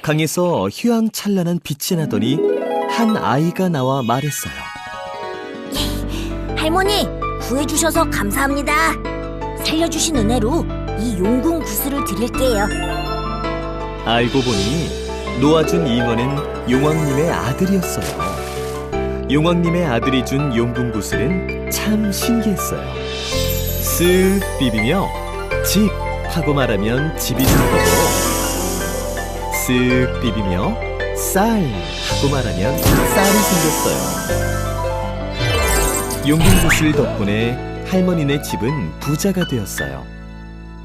강에서 휘황찬란한 빛이 나더니 한 아이가 나와 말했어요. 할머니, 구해주셔서 감사합니다. 살려주신 은혜로 이 용궁 구슬을 드릴게요. 알고 보니 놓아준 잉어는 용왕님의 아들이었어요. 용왕님의 아들이 준 용궁구슬은 참 신기했어요. 쓱 비비며 집 하고 말하면 집이 된 거고, 쓱 비비며 쌀 하고 말하면 쌀이 생겼어요. 용궁구슬 덕분에 할머니네 집은 부자가 되었어요.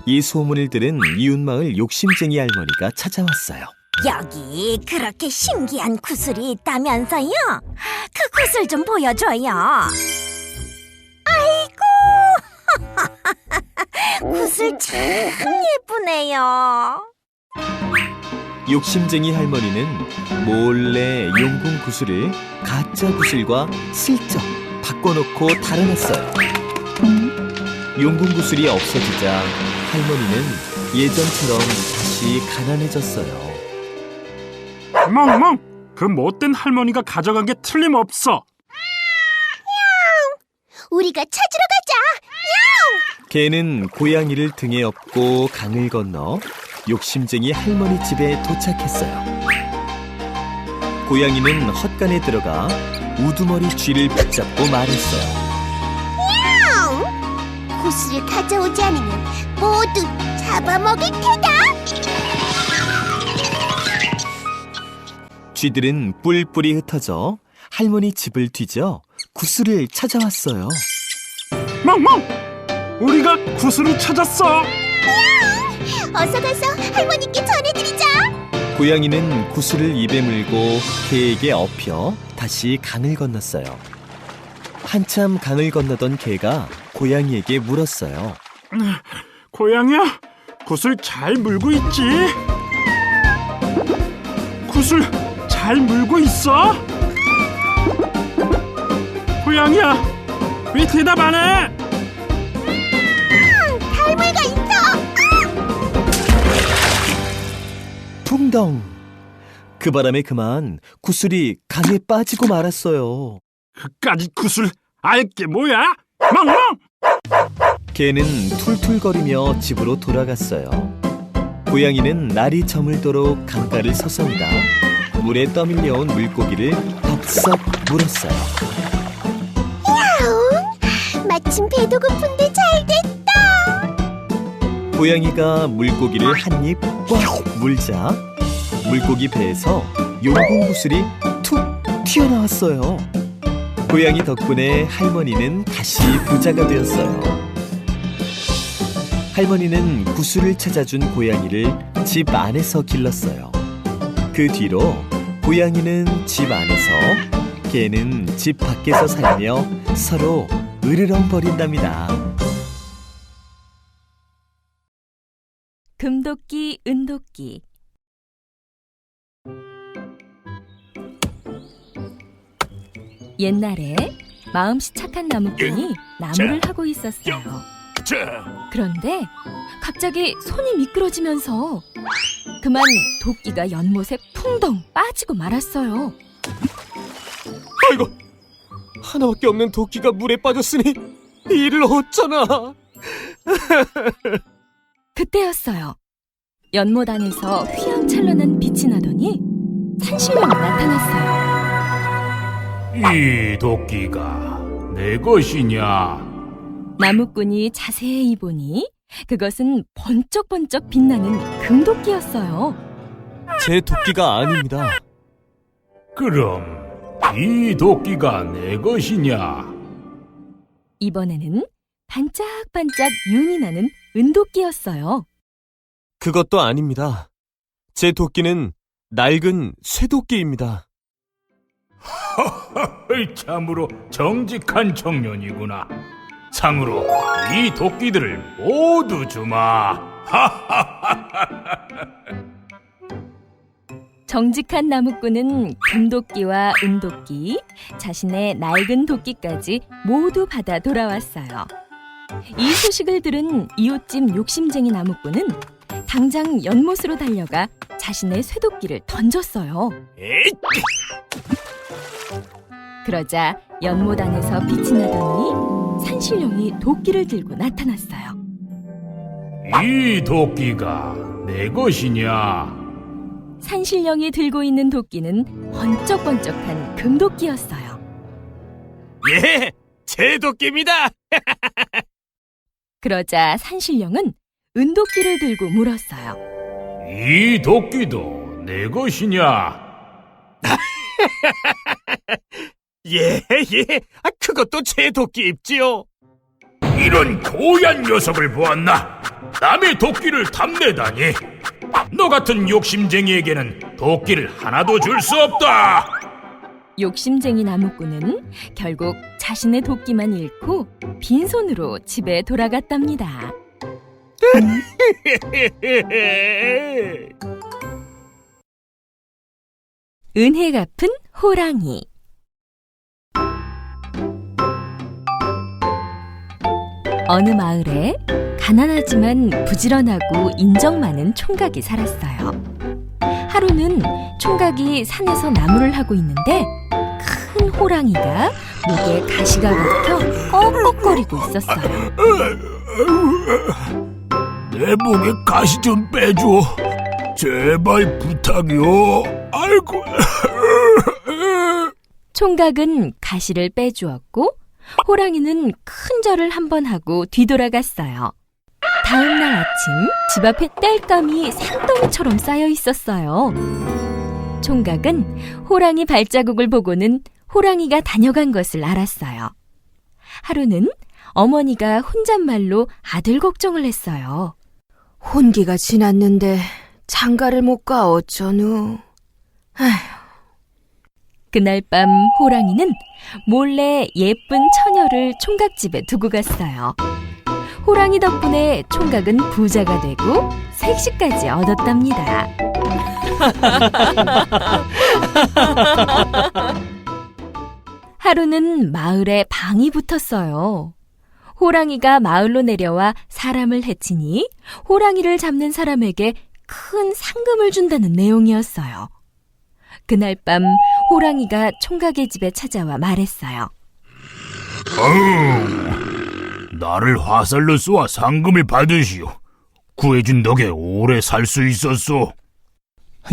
이 소문을 들은 이웃마을 욕심쟁이 할머니가 찾아왔어요. 여기 그렇게 신기한 구슬이 있다면서요? 그 구슬 좀 보여줘요. 아이고, 구슬 참 예쁘네요. 욕심쟁이 할머니는 몰래 용궁 구슬을 가짜 구슬과 슬쩍 바꿔놓고 달아났어요. 용궁 구슬이 없어지자 할머니는 예전처럼 다시 가난해졌어요. 멍멍! 그 못된 할머니가 가져간 게 틀림없어. 우리가 찾으러 가자. 개는 고양이를 등에 업고 강을 건너 욕심쟁이 할머니 집에 도착했어요. 고양이는 헛간에 들어가 우두머리 쥐를 붙잡고 말했어요. 구슬을 가져오지 않으면 모두 잡아먹을 테다. 쥐들은 뿔뿔이 흩어져 할머니 집을 뒤져 구슬을 찾아왔어요. 멍멍! 우리가 구슬을 찾았어. 어서 가서 할머니께 전해드리자. 고양이는 구슬을 입에 물고 개에게 업혀 다시 강을 건넜어요. 한참 강을 건너던 개가 고양이에게 물었어요. 고양이야, 구슬 잘 물고 있지? 구슬 잘 물고 있어? 고양이야, 왜 대답 안 해? 할머니가 있어. 풍덩! 그 바람에 그만 구슬이 강에 빠지고 말았어요. 그까짓 구슬 알게 뭐야? 멍멍! 개는 툴툴거리며 집으로 돌아갔어요. 고양이는 날이 저물도록 강가를 서성이다 물에 떠밀려온 물고기를 덥석 물었어요. 야옹! 마침 배도 고픈데 잘 됐다. 고양이가 물고기를 한 입 꽉 물자 물고기 배에서 용궁 구슬이 툭 튀어나왔어요. 고양이 덕분에 할머니는 다시 부자가 되었어요. 할머니는 구슬을 찾아준 고양이를 집 안에서 길렀어요. 그 뒤로 고양이는 집 안에서, 개는 집 밖에서 살며 서로 으르렁거린답니다. 금도끼, 은도끼. 옛날에 마음씨 착한 나무꾼이 나무를 하고 있었어요. 그런데 갑자기 손이 미끄러지면서 그만 도끼가 연못에 풍덩 빠지고 말았어요. 아이고, 하나밖에 없는 도끼가 물에 빠졌으니 이를 어쩌나. 그때였어요. 연못 안에서 휘황찬란한 빛이 나더니 산신령이 나타났어요. 이 도끼가 내 것이냐? 나무꾼이 자세히 보니 그것은 번쩍번쩍 빛나는 금도끼였어요. 제 도끼가 아닙니다. 그럼 이 도끼가 내 것이냐? 이번에는 반짝반짝 윤이 나는 은도끼였어요. 그것도 아닙니다. 제 도끼는 낡은 쇠도끼입니다. 참으로 정직한 청년이구나. 상으로 이 도끼들을 모두 주마. 정직한 나무꾼은 금도끼와 은도끼, 자신의 낡은 도끼까지 모두 받아 돌아왔어요. 이 소식을 들은 이웃집 욕심쟁이 나무꾼은 당장 연못으로 달려가 자신의 쇠도끼를 던졌어요. 그러자 연못 안에서 빛이 나더니 산신령이 도끼를 들고 나타났어요. 이 도끼가 내 것이냐? 산신령이 들고 있는 도끼는 번쩍번쩍한 금도끼였어요. 예, 제 도끼입니다. 그러자 산신령은 은도끼를 들고 물었어요. 이 도끼도 내 것이냐? 예, 그것도 제 도끼 입지요. 이런 고얀 녀석을 보았나? 남의 도끼를 탐내다니. 너 같은 욕심쟁이에게는 도끼를 하나도 줄 수 없다. 욕심쟁이 나무꾼은 결국 자신의 도끼만 잃고 빈손으로 집에 돌아갔답니다. 은혜 갚은 호랑이. 어느 마을에 가난하지만 부지런하고 인정 많은 총각이 살았어요. 하루는 총각이 산에서 나무를 하고 있는데 큰 호랑이가 목에 가시가 박혀 꺽꺽거리고 있었어요. 내 목에 가시 좀 빼줘. 제발 부탁이요. 아이고. 총각은 가시를 빼주었고 호랑이는 큰 절을 한번 하고 뒤돌아갔어요. 다음 날 아침 집 앞에 땔감이 산더미처럼 쌓여 있었어요. 총각은 호랑이 발자국을 보고는 호랑이가 다녀간 것을 알았어요. 하루는 어머니가 혼잣말로 아들 걱정을 했어요. 혼기가 지났는데 장가를 못 가 어쩌누. 그날 밤 호랑이는 몰래 예쁜 처녀를 총각집에 두고 갔어요. 호랑이 덕분에 총각은 부자가 되고 색시까지 얻었답니다. 하루는 마을에 방이 붙었어요. 호랑이가 마을로 내려와 사람을 해치니 호랑이를 잡는 사람에게 큰 상금을 준다는 내용이었어요. 그날 밤 호랑이가 총각의 집에 찾아와 말했어요. 나를 화살로 쏘아 상금을 받으시오. 구해준 덕에 오래 살 수 있었소.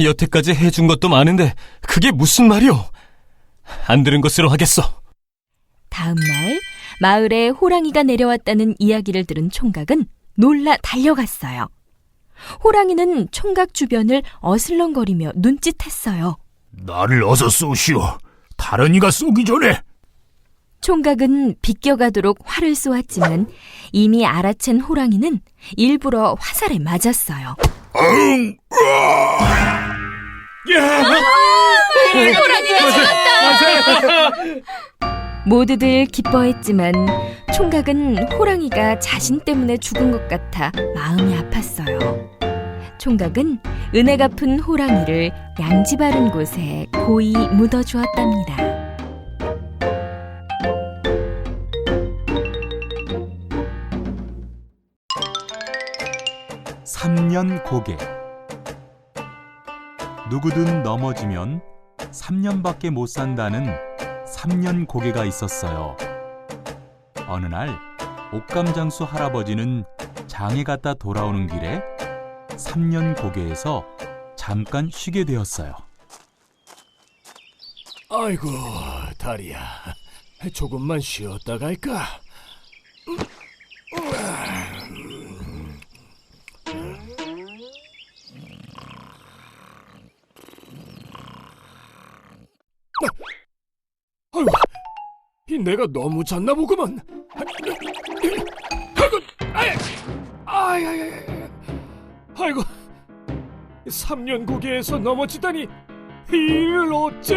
여태까지 해준 것도 많은데 그게 무슨 말이오? 안 들은 것으로 하겠소. 다음 날 마을에 호랑이가 내려왔다는 이야기를 들은 총각은 놀라 달려갔어요. 호랑이는 총각 주변을 어슬렁거리며 눈짓했어요. 나를 어서 쏘시오. 다른 이가 쏘기 전에. 총각은 비껴가도록 활을 쏘았지만 이미 알아챈 호랑이는 일부러 화살에 맞았어요. 호랑이가 죽었다! 모두들 기뻐했지만 총각은 호랑이가 자신 때문에 죽은 것 같아 마음이 아팠어요. 총각은 은혜 갚은 호랑이를 양지 바른 곳에 고이 묻어주었답니다. 3년 고개. 누구든 넘어지면 3년밖에 못 산다는 3년 고개가 있었어요. 어느 날 옥감장수 할아버지는 장에 갔다 돌아오는 길에 3년 고개에서 잠깐 쉬게 되었어요. 아이고, 다리야. 조금만 쉬었다 갈까? 아이고, 내가 너무 잤나 보구만. 아이고, 3년 고개에서 넘어지다니 이를 어째?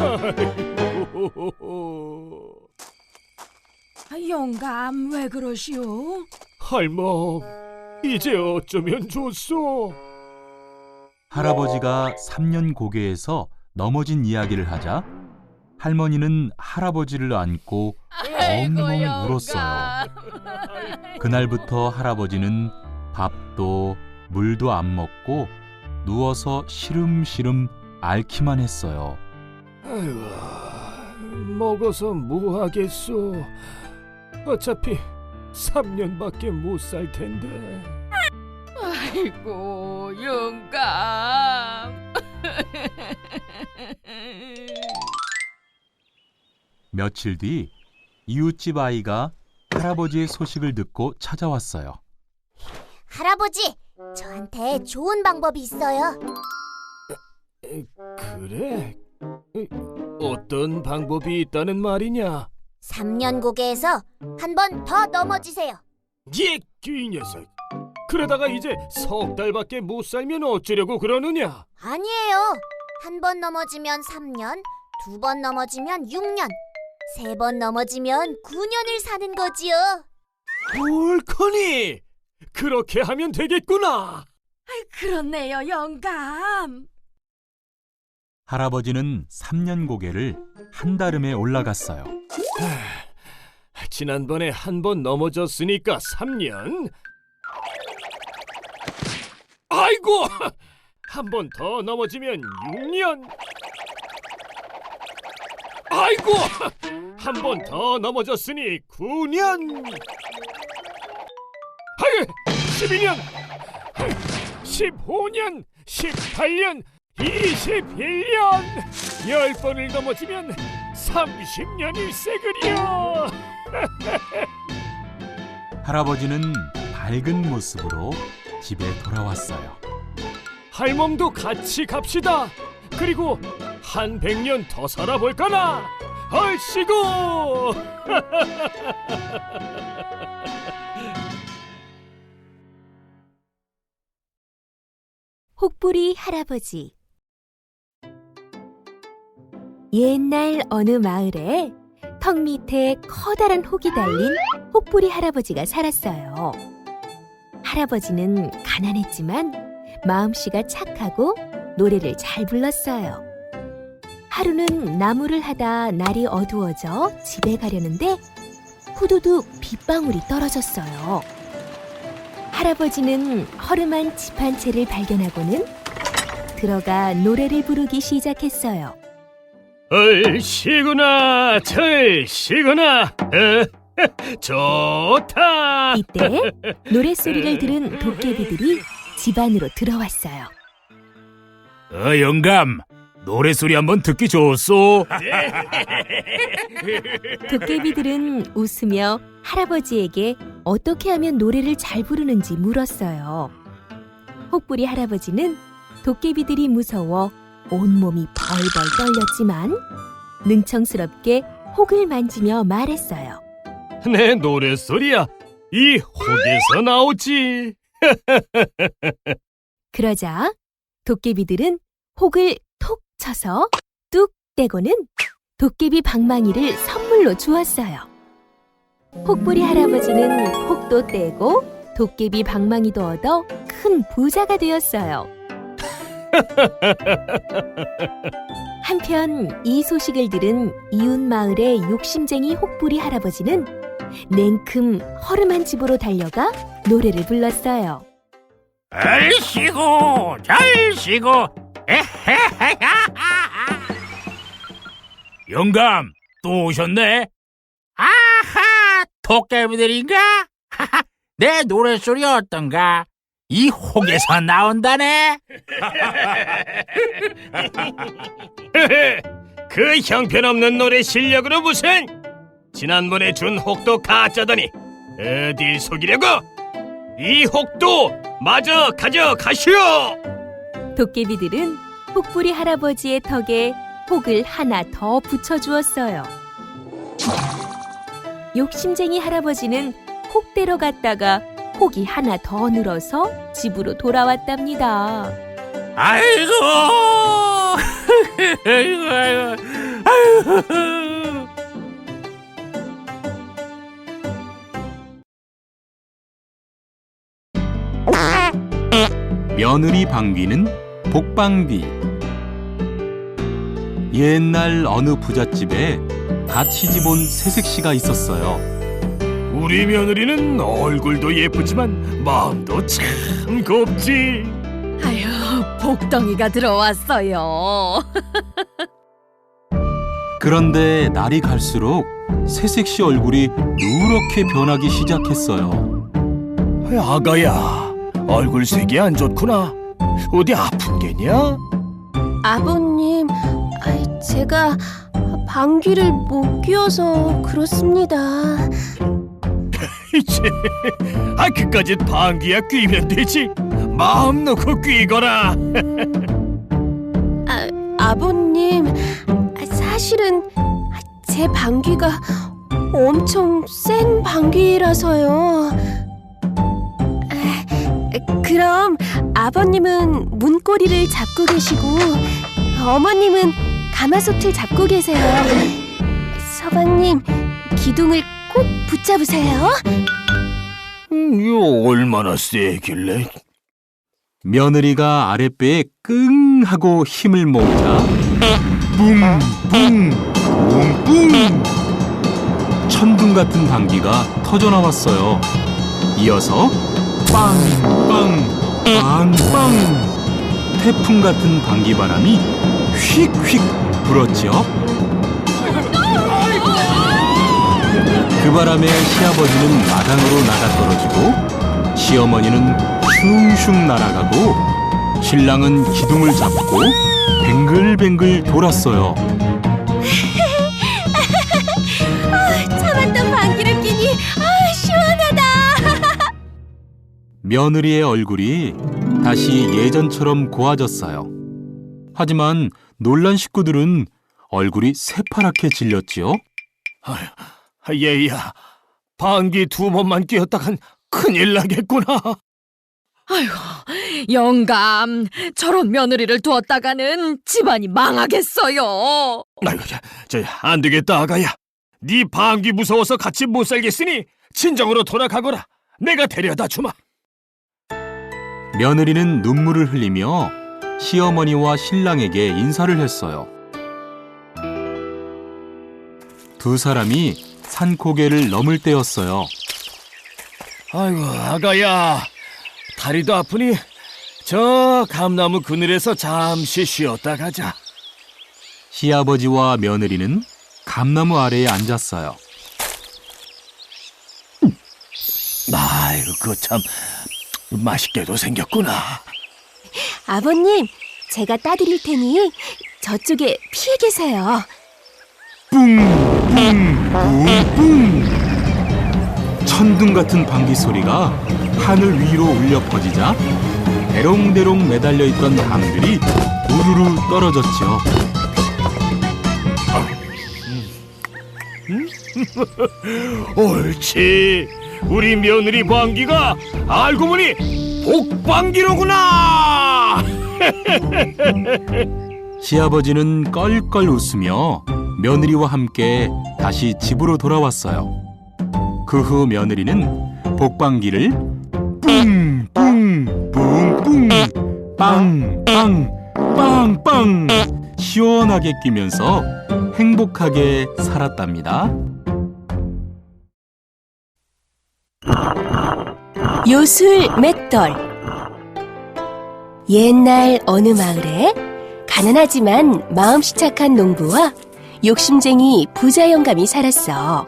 아이고. 영감, 왜 그러시오? 할멈, 이제 어쩌면 좋소? 할아버지가 3년 고개에서 넘어진 이야기를 하자 할머니는 할아버지를 안고 엉엉 울었어요. 그날부터 할아버지는 밥도 물도 안 먹고 누워서 시름시름 앓기만 했어요. 아이고, 먹어서 뭐 하겠소? 어차피 3년밖에 못 살 텐데. 아이고, 영감. 며칠 뒤 이웃집 아이가 할아버지의 소식을 듣고 찾아왔어요. 할아버지, 저한테 좋은 방법이 있어요. 그래? 어떤 방법이 있다는 말이냐? 3년 고개에서 한 번 더 넘어지세요. 이 녀석. 그러다가 이제 석 달밖에 못 살면 어쩌려고 그러느냐? 아니에요. 한 번 넘어지면 3년, 2번 넘어지면 6년, 3번 넘어지면 9년을 사는 거지요. 옳거니! 그렇게 하면 되겠구나. 그렇네요, 영감. 할아버지는 3년 고개를 한달음에 올라갔어요. 지난번에 한 번 넘어졌으니까 3년. 아이고! 한 번 더 넘어지면 6년. 아이고! 한 번 더 넘어졌으니 9년. 아유! 12년, 15년, 18년, 21년. 10번을 넘어지면 30년일세그려. 할아버지는 밝은 모습으로 집에 돌아왔어요. 할멈도 같이 갑시다. 그리고 한 100년 더 살아볼까나. 얼씨구. 혹부리 할아버지. 옛날 어느 마을에 턱 밑에 커다란 혹이 달린 혹부리 할아버지가 살았어요. 할아버지는 가난했지만 마음씨가 착하고 노래를 잘 불렀어요. 하루는 나무를 하다 날이 어두워져 집에 가려는데 후두둑 빗방울이 떨어졌어요. 할아버지는 허름한 집 한 채를 발견하고는 들어가 노래를 부르기 시작했어요. 얼씨구나, 절씨구나. 좋다. 이때 노랫소리를 들은 도깨비들이 집 안으로 들어왔어요. 영감, 노래소리 한번 듣기 좋소. 도깨비들은 웃으며 할아버지에게 어떻게 하면 노래를 잘 부르는지 물었어요. 혹부리 할아버지는 도깨비들이 무서워 온몸이 벌벌 떨렸지만 능청스럽게 혹을 만지며 말했어요. 내 노랫소리야 이 혹에서 나오지. 그러자 도깨비들은 혹을 톡 쳐서 뚝 떼고는 도깨비 방망이를 선물로 주었어요. 혹부리 할아버지는 혹도 떼고 도깨비 방망이도 얻어 큰 부자가 되었어요. 한편 이 소식을 들은 이웃 마을의 욕심쟁이 혹부리 할아버지는 냉큼 허름한 집으로 달려가 노래를 불렀어요. 잘 쉬고 잘 쉬고. 영감, 또 오셨네. 아하, 도깨비들인가? 내 노랫소리 어떤가? 이 혹에서 나온다네. 그 형편없는 노래 실력으로 무슨. 지난번에 준 혹도 가짜더니 어딜 속이려고. 이 혹도 마저 가져가시오. 도깨비들은 혹부리 할아버지의 턱에 혹을 하나 더 붙여주었어요. 욕심쟁이 할아버지는 혹대로 갔다가 혹이 하나 더 늘어서 집으로 돌아왔답니다. 아이고, 아이고, 며느리 방귀는 복방귀. 옛날 어느 부잣집에 갓 시집온 새색시가 있었어요. 우리 며느리는 얼굴도 예쁘지만 마음도 참 곱지. 아유, 복덩이가 들어왔어요. 그런데 날이 갈수록 새색시 얼굴이 누렇게 변하기 시작했어요. 아가야, 얼굴색이 안 좋구나. 어디 아픈 게냐? 아버님, 제가 방귀를 못 뀌어서 그렇습니다. 이제 그까짓 방귀야 뀌면 되지. 마음 놓고 뀌거라. 아버님, 사실은 제 방귀가 엄청 센 방귀라서요. 그럼 아버님은 문고리를 잡고 계시고 어머님은 가마솥을 잡고 계세요. 서방님, 기둥을 꼭 붙잡으세요. 이거 얼마나 세길래? 며느리가 아랫배에 끙 하고 힘을 모으자 뿡뿡 뿡뿡 천둥 같은 방귀가 터져나왔어요. 이어서 빵빵 빵빵 태풍 같은 방귀바람이 휙휙 불었죠. 그 바람에 시아버지는 마당으로 나가 떨어지고 시어머니는 슝슝 날아가고 신랑은 기둥을 잡고 뱅글뱅글 돌았어요. 참았던 방귀를 끼니 시원하다. 며느리의 얼굴이 다시 예전처럼 고와졌어요. 하지만 놀란 식구들은 얼굴이 새파랗게 질렸지요. 얘야, 방귀 2번만 뀌었다간 큰일 나겠구나. 아이고, 영감, 저런 며느리를 두었다가는 집안이 망하겠어요. 아이고, 안 되겠다, 아가야. 네 방귀 무서워서 같이 못 살겠으니 친정으로 돌아가거라. 내가 데려다 주마. 며느리는 눈물을 흘리며 시어머니와 신랑에게 인사를 했어요. 두 사람이 산고개를 넘을 때였어요. 아이고, 아가야, 다리도 아프니 저 감나무 그늘에서 잠시 쉬었다 가자. 시아버지와 며느리는 감나무 아래에 앉았어요. 아이고, 그거 참 맛있게도 생겼구나. 아버님, 제가 따드릴 테니 저쪽에 피해 계세요. 뿡뿡뿡뿡 천둥 같은 방귀 소리가 하늘 위로 울려 퍼지자 대롱대롱 매달려 있던 담들이 우르르 떨어졌죠. 옳지. 우리 며느리 방귀가 알고 보니 복방귀로구나. 시아버지는 껄껄 웃으며 며느리와 함께 다시 집으로 돌아왔어요. 그 후 며느리는 복방귀를 뿡뿡 뿡뿡 빵빵 빵빵 시원하게 끼면서 행복하게 살았답니다. 요술 맷돌. 옛날 어느 마을에 가난하지만 마음씨 착한 농부와 욕심쟁이 부자 영감이 살았어.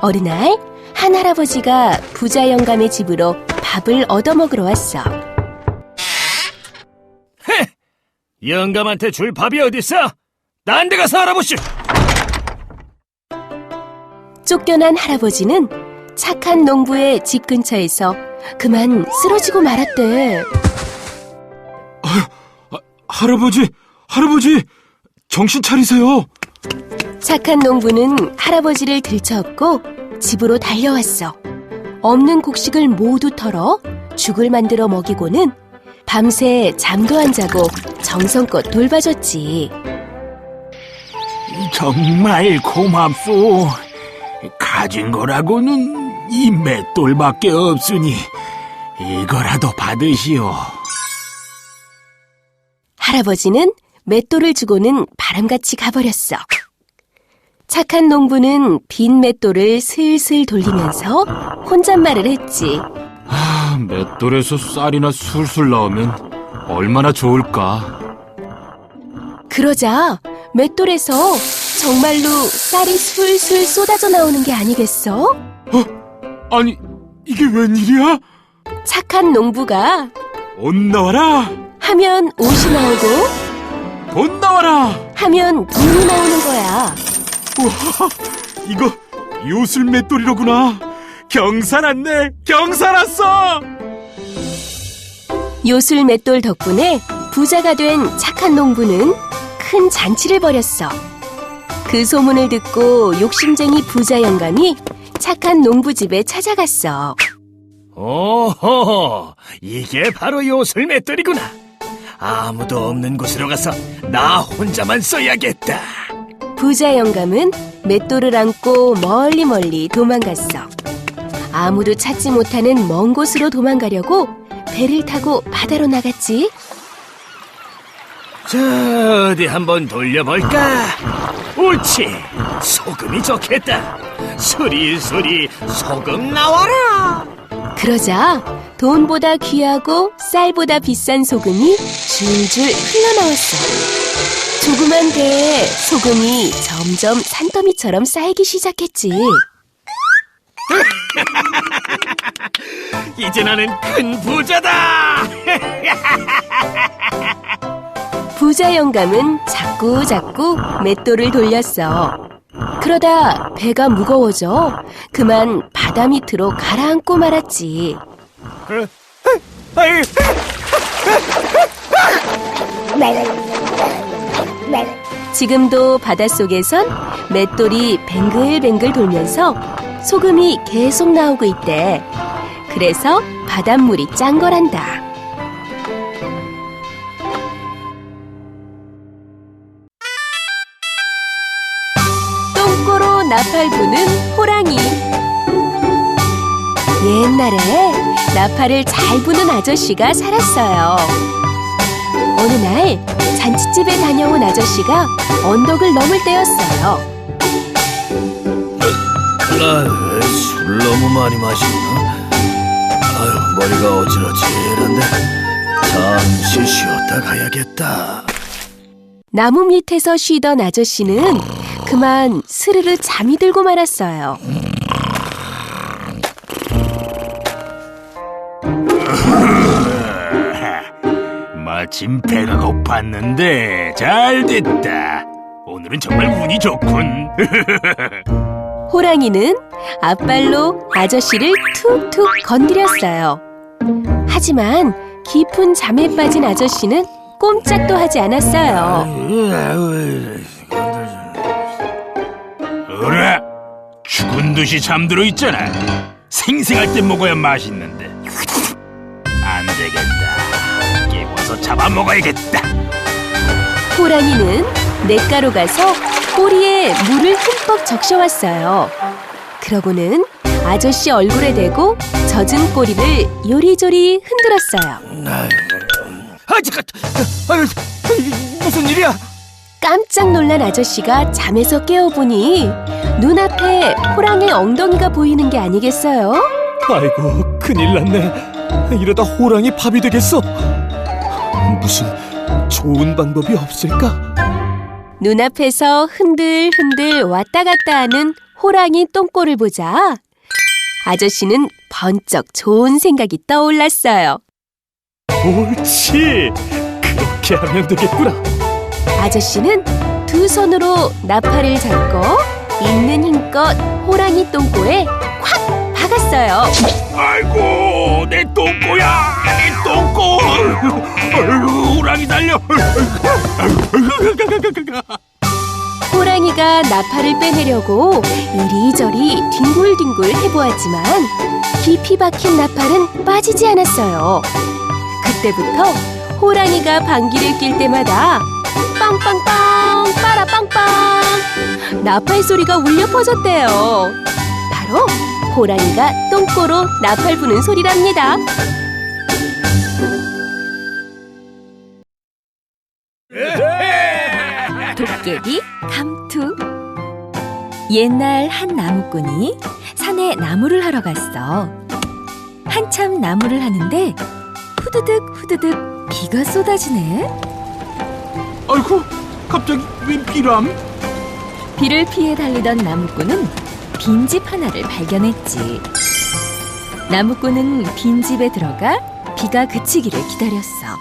어느 날 한 할아버지가 부자 영감의 집으로 밥을 얻어먹으러 왔어. 영감한테 줄 밥이 어딨어? 딴 데 가서 알아보시. 쫓겨난 할아버지는 착한 농부의 집 근처에서 그만 쓰러지고 말았대. 할아버지, 정신 차리세요. 착한 농부는 할아버지를 들쳐업고 집으로 달려왔어. 없는 곡식을 모두 털어 죽을 만들어 먹이고는 밤새 잠도 안 자고 정성껏 돌봐줬지. 정말 고맙소. 가진 거라고는 이 맷돌밖에 없으니 이거라도 받으시오. 할아버지는 맷돌을 주고는 바람같이 가버렸어. 착한 농부는 빈 맷돌을 슬슬 돌리면서 혼잣말을 했지. 맷돌에서 쌀이나 술술 나오면 얼마나 좋을까. 그러자 맷돌에서 정말로 쌀이 술술 쏟아져 나오는 게 아니겠어? 아니, 이게 웬일이야? 착한 농부가 옷 나와라! 하면 옷이 나오고 돈 나와라! 하면 돈이 나오는 거야. 우와, 이거 요술 맷돌이로구나. 경사 났네, 경사 났어! 요술 맷돌 덕분에 부자가 된 착한 농부는 큰 잔치를 벌였어. 그 소문을 듣고 욕심쟁이 부자 영감이 착한 농부 집에 찾아갔어. 오호, 이게 바로 요술 맷돌이구나. 아무도 없는 곳으로 가서 나 혼자만 써야겠다. 부자 영감은 맷돌을 안고 멀리 도망갔어. 아무도 찾지 못하는 먼 곳으로 도망가려고 배를 타고 바다로 나갔지. 자, 어디 한번 돌려볼까? 옳지, 소금이 좋겠다. 수리수리 소금 나와라. 그러자 돈보다 귀하고 쌀보다 비싼 소금이 줄줄 흘러나왔어. 조그만 배에 소금이 점점 산더미처럼 쌓이기 시작했지. 이제 나는 큰 부자다. 부자 영감은 자꾸 맷돌을 돌렸어. 그러다 배가 무거워져 그만 바다 밑으로 가라앉고 말았지. 지금도 바닷속에선 맷돌이 뱅글뱅글 돌면서 소금이 계속 나오고 있대. 그래서 바닷물이 짠 거란다. 똥꼬로 나팔 부는 호랑이. 옛날에 나팔을 잘 부는 아저씨가 살았어요. 어느 날 잔치집에 다녀온 아저씨가 언덕을 넘을 때였어요. 술 너무 많이 마셨나? 머리가 어지러지는데 잠시 쉬었다 가야겠다. 나무 밑에서 쉬던 아저씨는 그만 스르르 잠이 들고 말았어요. 마침 배가 고팠는데 잘 됐다. 오늘은 정말 운이 좋군. 호랑이는 앞발로 아저씨를 툭툭 건드렸어요. 하지만 깊은 잠에 빠진 아저씨는 꼼짝도 하지 않았어요. 어라, 죽은 듯이 잠들어 있잖아. 생생할 때 먹어야 맛있는데. 안 되겠다. 깨워서 잡아먹어야겠다. 호랑이는 냇가로 가서 꼬리에 물을 흠뻑 적셔왔어요. 그러고는 아저씨 얼굴에 대고 젖은 꼬리를 요리조리 흔들었어요. 무슨 일이야? 깜짝 놀란 아저씨가 잠에서 깨어보니 눈앞에 호랑이 엉덩이가 보이는 게 아니겠어요? 아이고, 큰일 났네. 이러다 호랑이 밥이 되겠어. 무슨 좋은 방법이 없을까? 눈앞에서 흔들흔들 왔다 갔다 하는 호랑이 똥꼬를 보자 아저씨는 번쩍 좋은 생각이 떠올랐어요. 옳지, 그렇게 하면 되겠구나. 아저씨는 두 손으로 나팔을 잡고 있는 힘껏 호랑이 똥꼬에 콱 박았어요. 아이고, 내 똥꼬야, 내 똥꼬. 호랑이 달려. 호랑이가 나팔을 빼내려고 이리저리 뒹굴뒹굴 해보았지만 깊이 박힌 나팔은 빠지지 않았어요. 그때부터 호랑이가 방귀를 낄 때마다 빵빵빵 빠라빵빵! 나팔 소리가 울려 퍼졌대요. 바로 호랑이가 똥꼬로 나팔 부는 소리랍니다. 도깨비 감투. 옛날 한 나무꾼이 산에 나무를 하러 갔어. 한참 나무를 하는데 후드득 비가 쏟아지네. 아이고, 갑자기 웬 비람? 비를 피해 달리던 나무꾼은 빈집 하나를 발견했지. 나무꾼은 빈집에 들어가 비가 그치기를 기다렸어.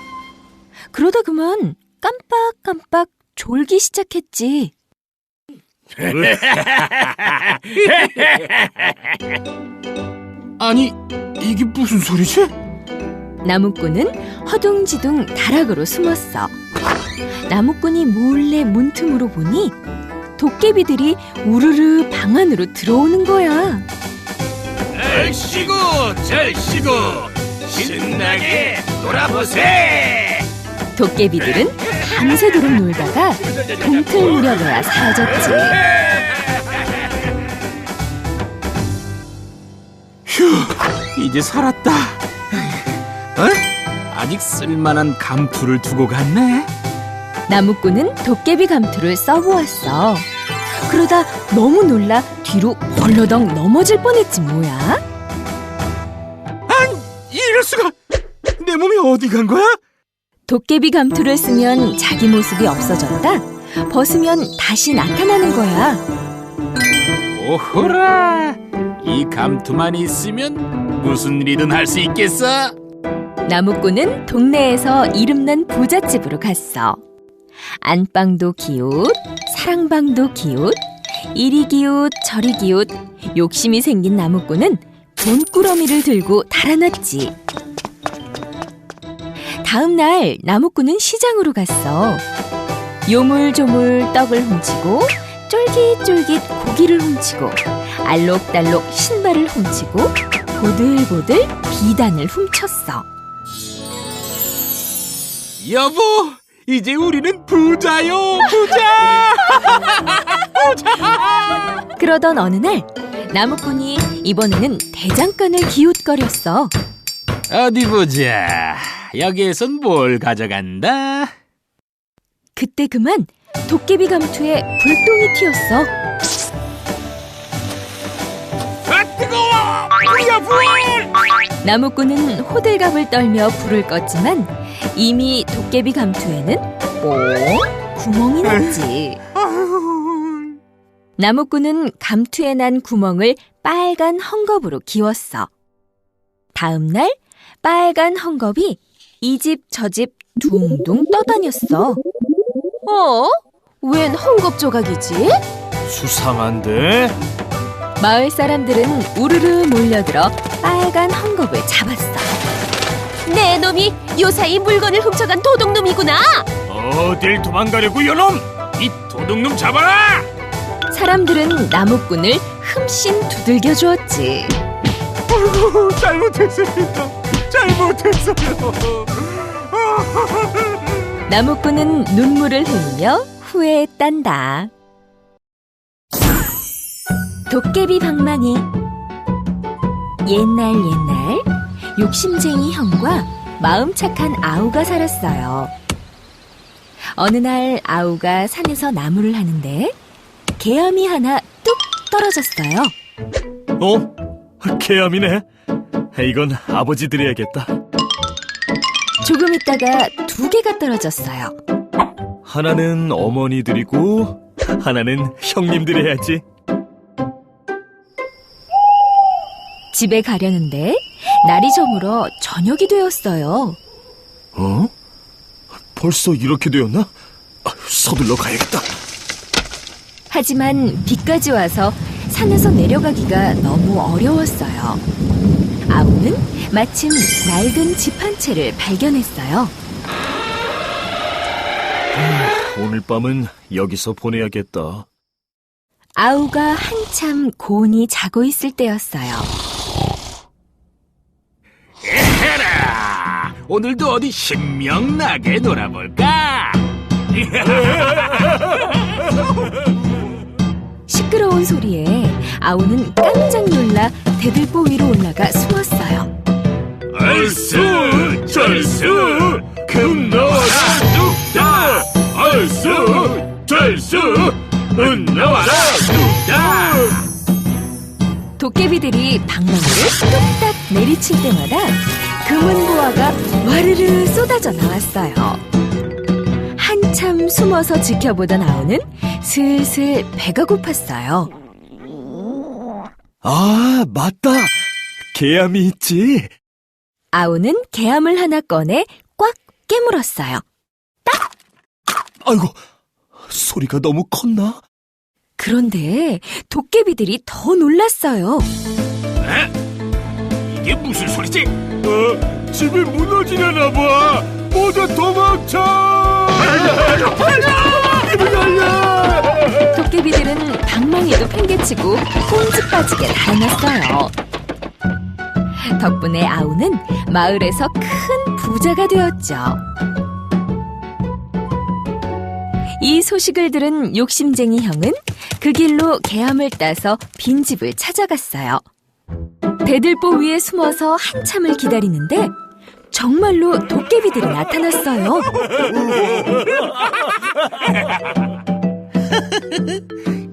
그러다 그만 깜빡깜빡 졸기 시작했지. 아니, 이게 무슨 소리지? 나무꾼은 허둥지둥 다락으로 숨었어. 나무꾼이 몰래 문틈으로 보니 도깨비들이 우르르 방 안으로 들어오는 거야. 잘 쉬고 신나게 놀아보세. 도깨비들은 밤새도록 놀다가 동틀 무렵에야 사라졌지. 휴, 이제 살았다. 아직 쓸만한 감투를 두고 갔네. 나무꾼은 도깨비 감투를 써보았어. 그러다 너무 놀라 뒤로 벌러덩 넘어질 뻔했지 뭐야. 이럴 수가! 내 몸이 어디 간 거야? 도깨비 감투를 쓰면 자기 모습이 없어졌다. 벗으면 다시 나타나는 거야. 오호라! 이 감투만 있으면 무슨 일이든 할 수 있겠어. 나무꾼은 동네에서 이름난 부잣집으로 갔어. 안방도 기웃, 사랑방도 기웃, 이리 기웃 저리 기웃. 욕심이 생긴 나무꾼은 돈꾸러미를 들고 달아났지. 다음 날 나무꾼은 시장으로 갔어. 요물조물 떡을 훔치고 쫄깃쫄깃 고기를 훔치고 알록달록 신발을 훔치고 보들보들 비단을 훔쳤어. 여보, 이제 우리는 부자요, 부자! 부자! 그러던 어느 날 나무꾼이 이번에는 대장간을 기웃거렸어. 어디 보자. 여기에선 뭘 가져간다? 그때 그만 도깨비 감투에 불똥이 튀었어. 뜨거워! 불이야, 불! 나무꾼은 호들갑을 떨며 불을 껐지만 이미 도깨비 감투에는 뽕 구멍이 났지. 나무꾼은 감투에 난 구멍을 빨간 헝겊으로 기웠어. 다음 날 빨간 헝겊이 이 집 저 집 둥둥 떠다녔어. 웬 헝겊 조각이지? 수상한데? 마을 사람들은 우르르 몰려들어 빨간 헝겊을 잡았어. 내 놈이 요사이 물건을 훔쳐간 도둑놈이구나. 어딜 도망가려고 요놈! 이 도둑놈 잡아라! 사람들은 나무꾼을 흠씬 두들겨 주었지. 아이고, 잘못했습니다. 잘못했어요. 나무꾼은 눈물을 흘리며 후회했단다. 도깨비 방망이. 옛날 욕심쟁이 형과 마음 착한 아우가 살았어요. 어느 날 아우가 산에서 나무를 하는데 개암이 하나 뚝 떨어졌어요. 개암이네. 이건 아버지 드려야겠다. 조금 있다가 두 개가 떨어졌어요. 하나는 어머니 드리고 하나는 형님 드려야지. 집에 가려는데 날이 저물어 저녁이 되었어요. 벌써 이렇게 되었나? 서둘러 가야겠다. 하지만 비까지 와서 산에서 내려가기가 너무 어려웠어요. 아우는 마침 낡은 집 한 채를 발견했어요. 오늘 밤은 여기서 보내야겠다. 아우가 한참 곤히 자고 있을 때였어요. 에헤라! 오늘도 어디 신명나게 놀아볼까? 시끄러운 소리에 아우는 깜짝 놀라 대들보 위로 올라가 숨었어요. 알수 절수 금나와라 뚝딱 알수 절수 은나와라 뚝딱. 도깨비들이 방망이를 뚝딱 내리칠 때마다 금은보화가 와르르 쏟아져 나왔어요. 한참 숨어서 지켜보던 아우는 슬슬 배가 고팠어요. 아, 맞다. 개암이 있지. 아우는 개암을 하나 꺼내 꽉 깨물었어요. 아이고, 소리가 너무 컸나? 그런데 도깨비들이 더 놀랐어요. 이게 무슨 소리지? 집이 무너지려나 봐. 모두 도망쳐! 도깨비들은 방망이도 팽개치고 꽁지 빠지게 달아났어요. 덕분에 아우는 마을에서 큰 부자가 되었죠. 이 소식을 들은 욕심쟁이 형은 그 길로 개암을 따서 빈집을 찾아갔어요. 대들보 위에 숨어서 한참을 기다리는데 정말로 도깨비들이 나타났어요.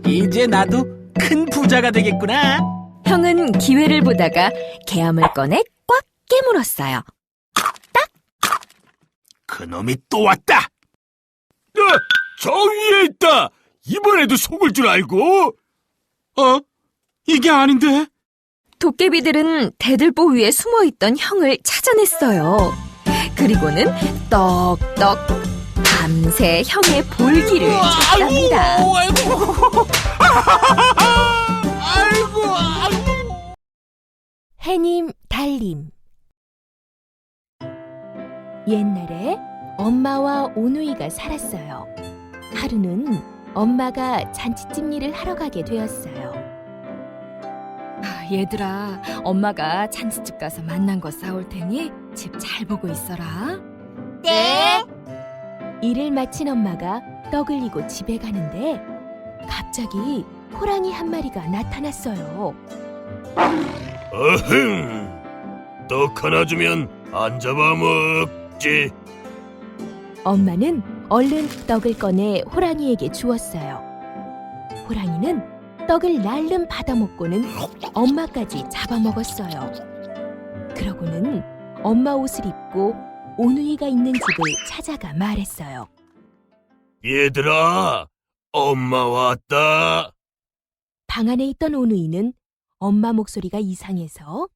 이제 나도 큰 부자가 되겠구나. 형은 기회를 보다가 개암을 꺼내 꽉 깨물었어요. 그놈이 또 왔다. 저 위에 있다. 이번에도 속을 줄 알고. 이게 아닌데? 도깨비들은 대들보 위에 숨어있던 형을 찾아냈어요. 그리고는 떡떡 밤새 형의 볼기를 찾답니다. 해님 달님. 옛날에 엄마와 오누이가 살았어요. 하루는 엄마가 잔치집 일을 하러 가게 되었어요. 얘들아, 엄마가 잔치집 가서 만난 거 싸올 테니 집 잘 보고 있어라. 네. 일을 마친 엄마가 떡을 이고 집에 가는데 갑자기 호랑이 한 마리가 나타났어요. 어흥, 떡 하나 주면 안 잡아먹지. 엄마는 얼른 떡을 꺼내 호랑이에게 주었어요. 호랑이는 떡을 날름 받아먹고는 엄마까지 잡아먹었어요. 그러고는 엄마 옷을 입고 오누이가 있는 집을 찾아가 말했어요. 얘들아, 엄마 왔다. 방 안에 있던 오누이는 엄마 목소리가 이상해서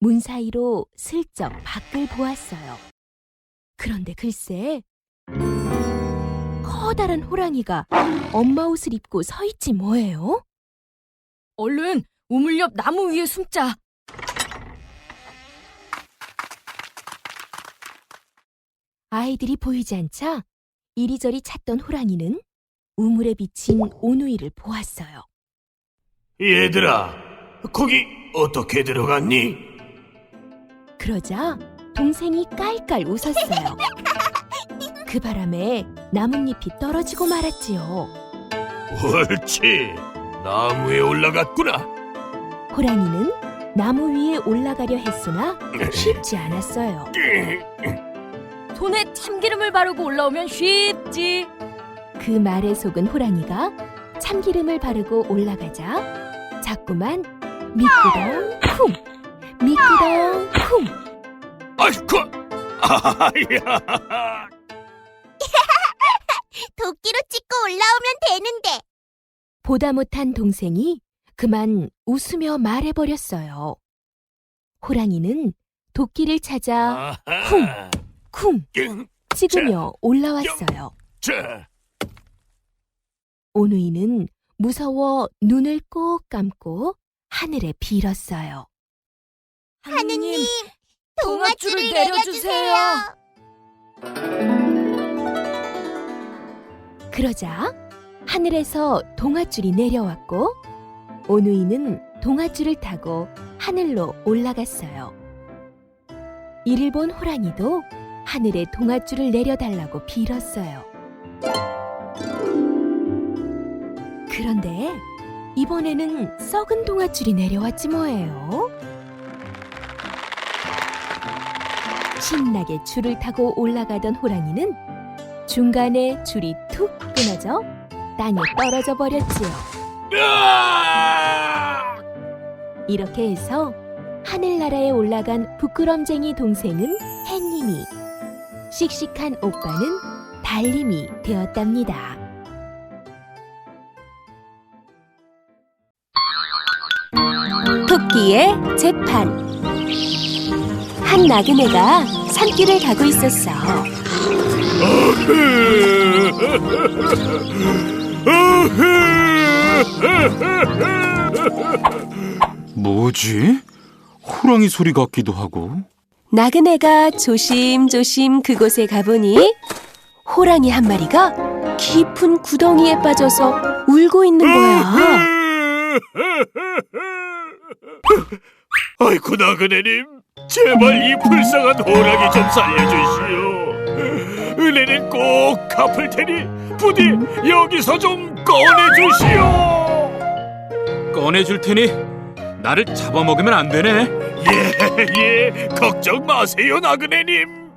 문 사이로 슬쩍 밖을 보았어요. 그런데 글쎄, 커다란 호랑이가 엄마 옷을 입고 서 있지 뭐예요? 얼른 우물 옆 나무 위에 숨자. 아이들이 보이지 않자 이리저리 찾던 호랑이는 우물에 비친 오누이를 보았어요. 얘들아, 거기 어떻게 들어갔니? 그러자 동생이 깔깔 웃었어요. 그 바람에 나뭇잎이 떨어지고 말았지요. 옳지, 나무에 올라갔구나. 호랑이는 나무 위에 올라가려 했으나 쉽지 않았어요. 손에 참기름을 바르고 올라오면 쉽지. 그 말에 속은 호랑이가 참기름을 바르고 올라가자 자꾸만 미끄덩 쿵, 미끄덩 쿵. 아이쿠, 아야. 도끼로 찍고 올라오면 되는데. 보다 못한 동생이 그만 웃으며 말해버렸어요. 호랑이는 도끼를 찾아 쿵 찍으며 올라왔어요. 오누이는 무서워 눈을 꼭 감고 하늘에 빌었어요. 하느님, 동아줄을 내려주세요. 그러자 하늘에서 동아줄이 내려왔고 오누이는 동아줄을 타고 하늘로 올라갔어요. 이를 본 호랑이도 하늘에 동아줄을 내려달라고 빌었어요. 그런데 이번에는 썩은 동아줄이 내려왔지 뭐예요. 신나게 줄을 타고 올라가던 호랑이는 중간에 줄이 툭 끊어져 땅에 떨어져 버렸지요. 이렇게 해서 하늘나라에 올라간 부끄럼쟁이 동생은 햇님이, 씩씩한 오빠는 달님이 되었답니다. 토끼의 재판. 한 나그네가 산길을 가고 있었어. 뭐지? 호랑이 소리 같기도 하고. 나그네가 조심조심 그곳에 가보니 호랑이 한 마리가 깊은 구덩이에 빠져서 울고 있는 거야. 아이고 나그네님, 제발 이 불쌍한 호랑이 좀 살려주시오. 은혜는 꼭 갚을 테니 부디 여기서 좀 꺼내주시오. 꺼내줄 테니 나를 잡아먹으면 안 되네. 예, 걱정 마세요 나그네님.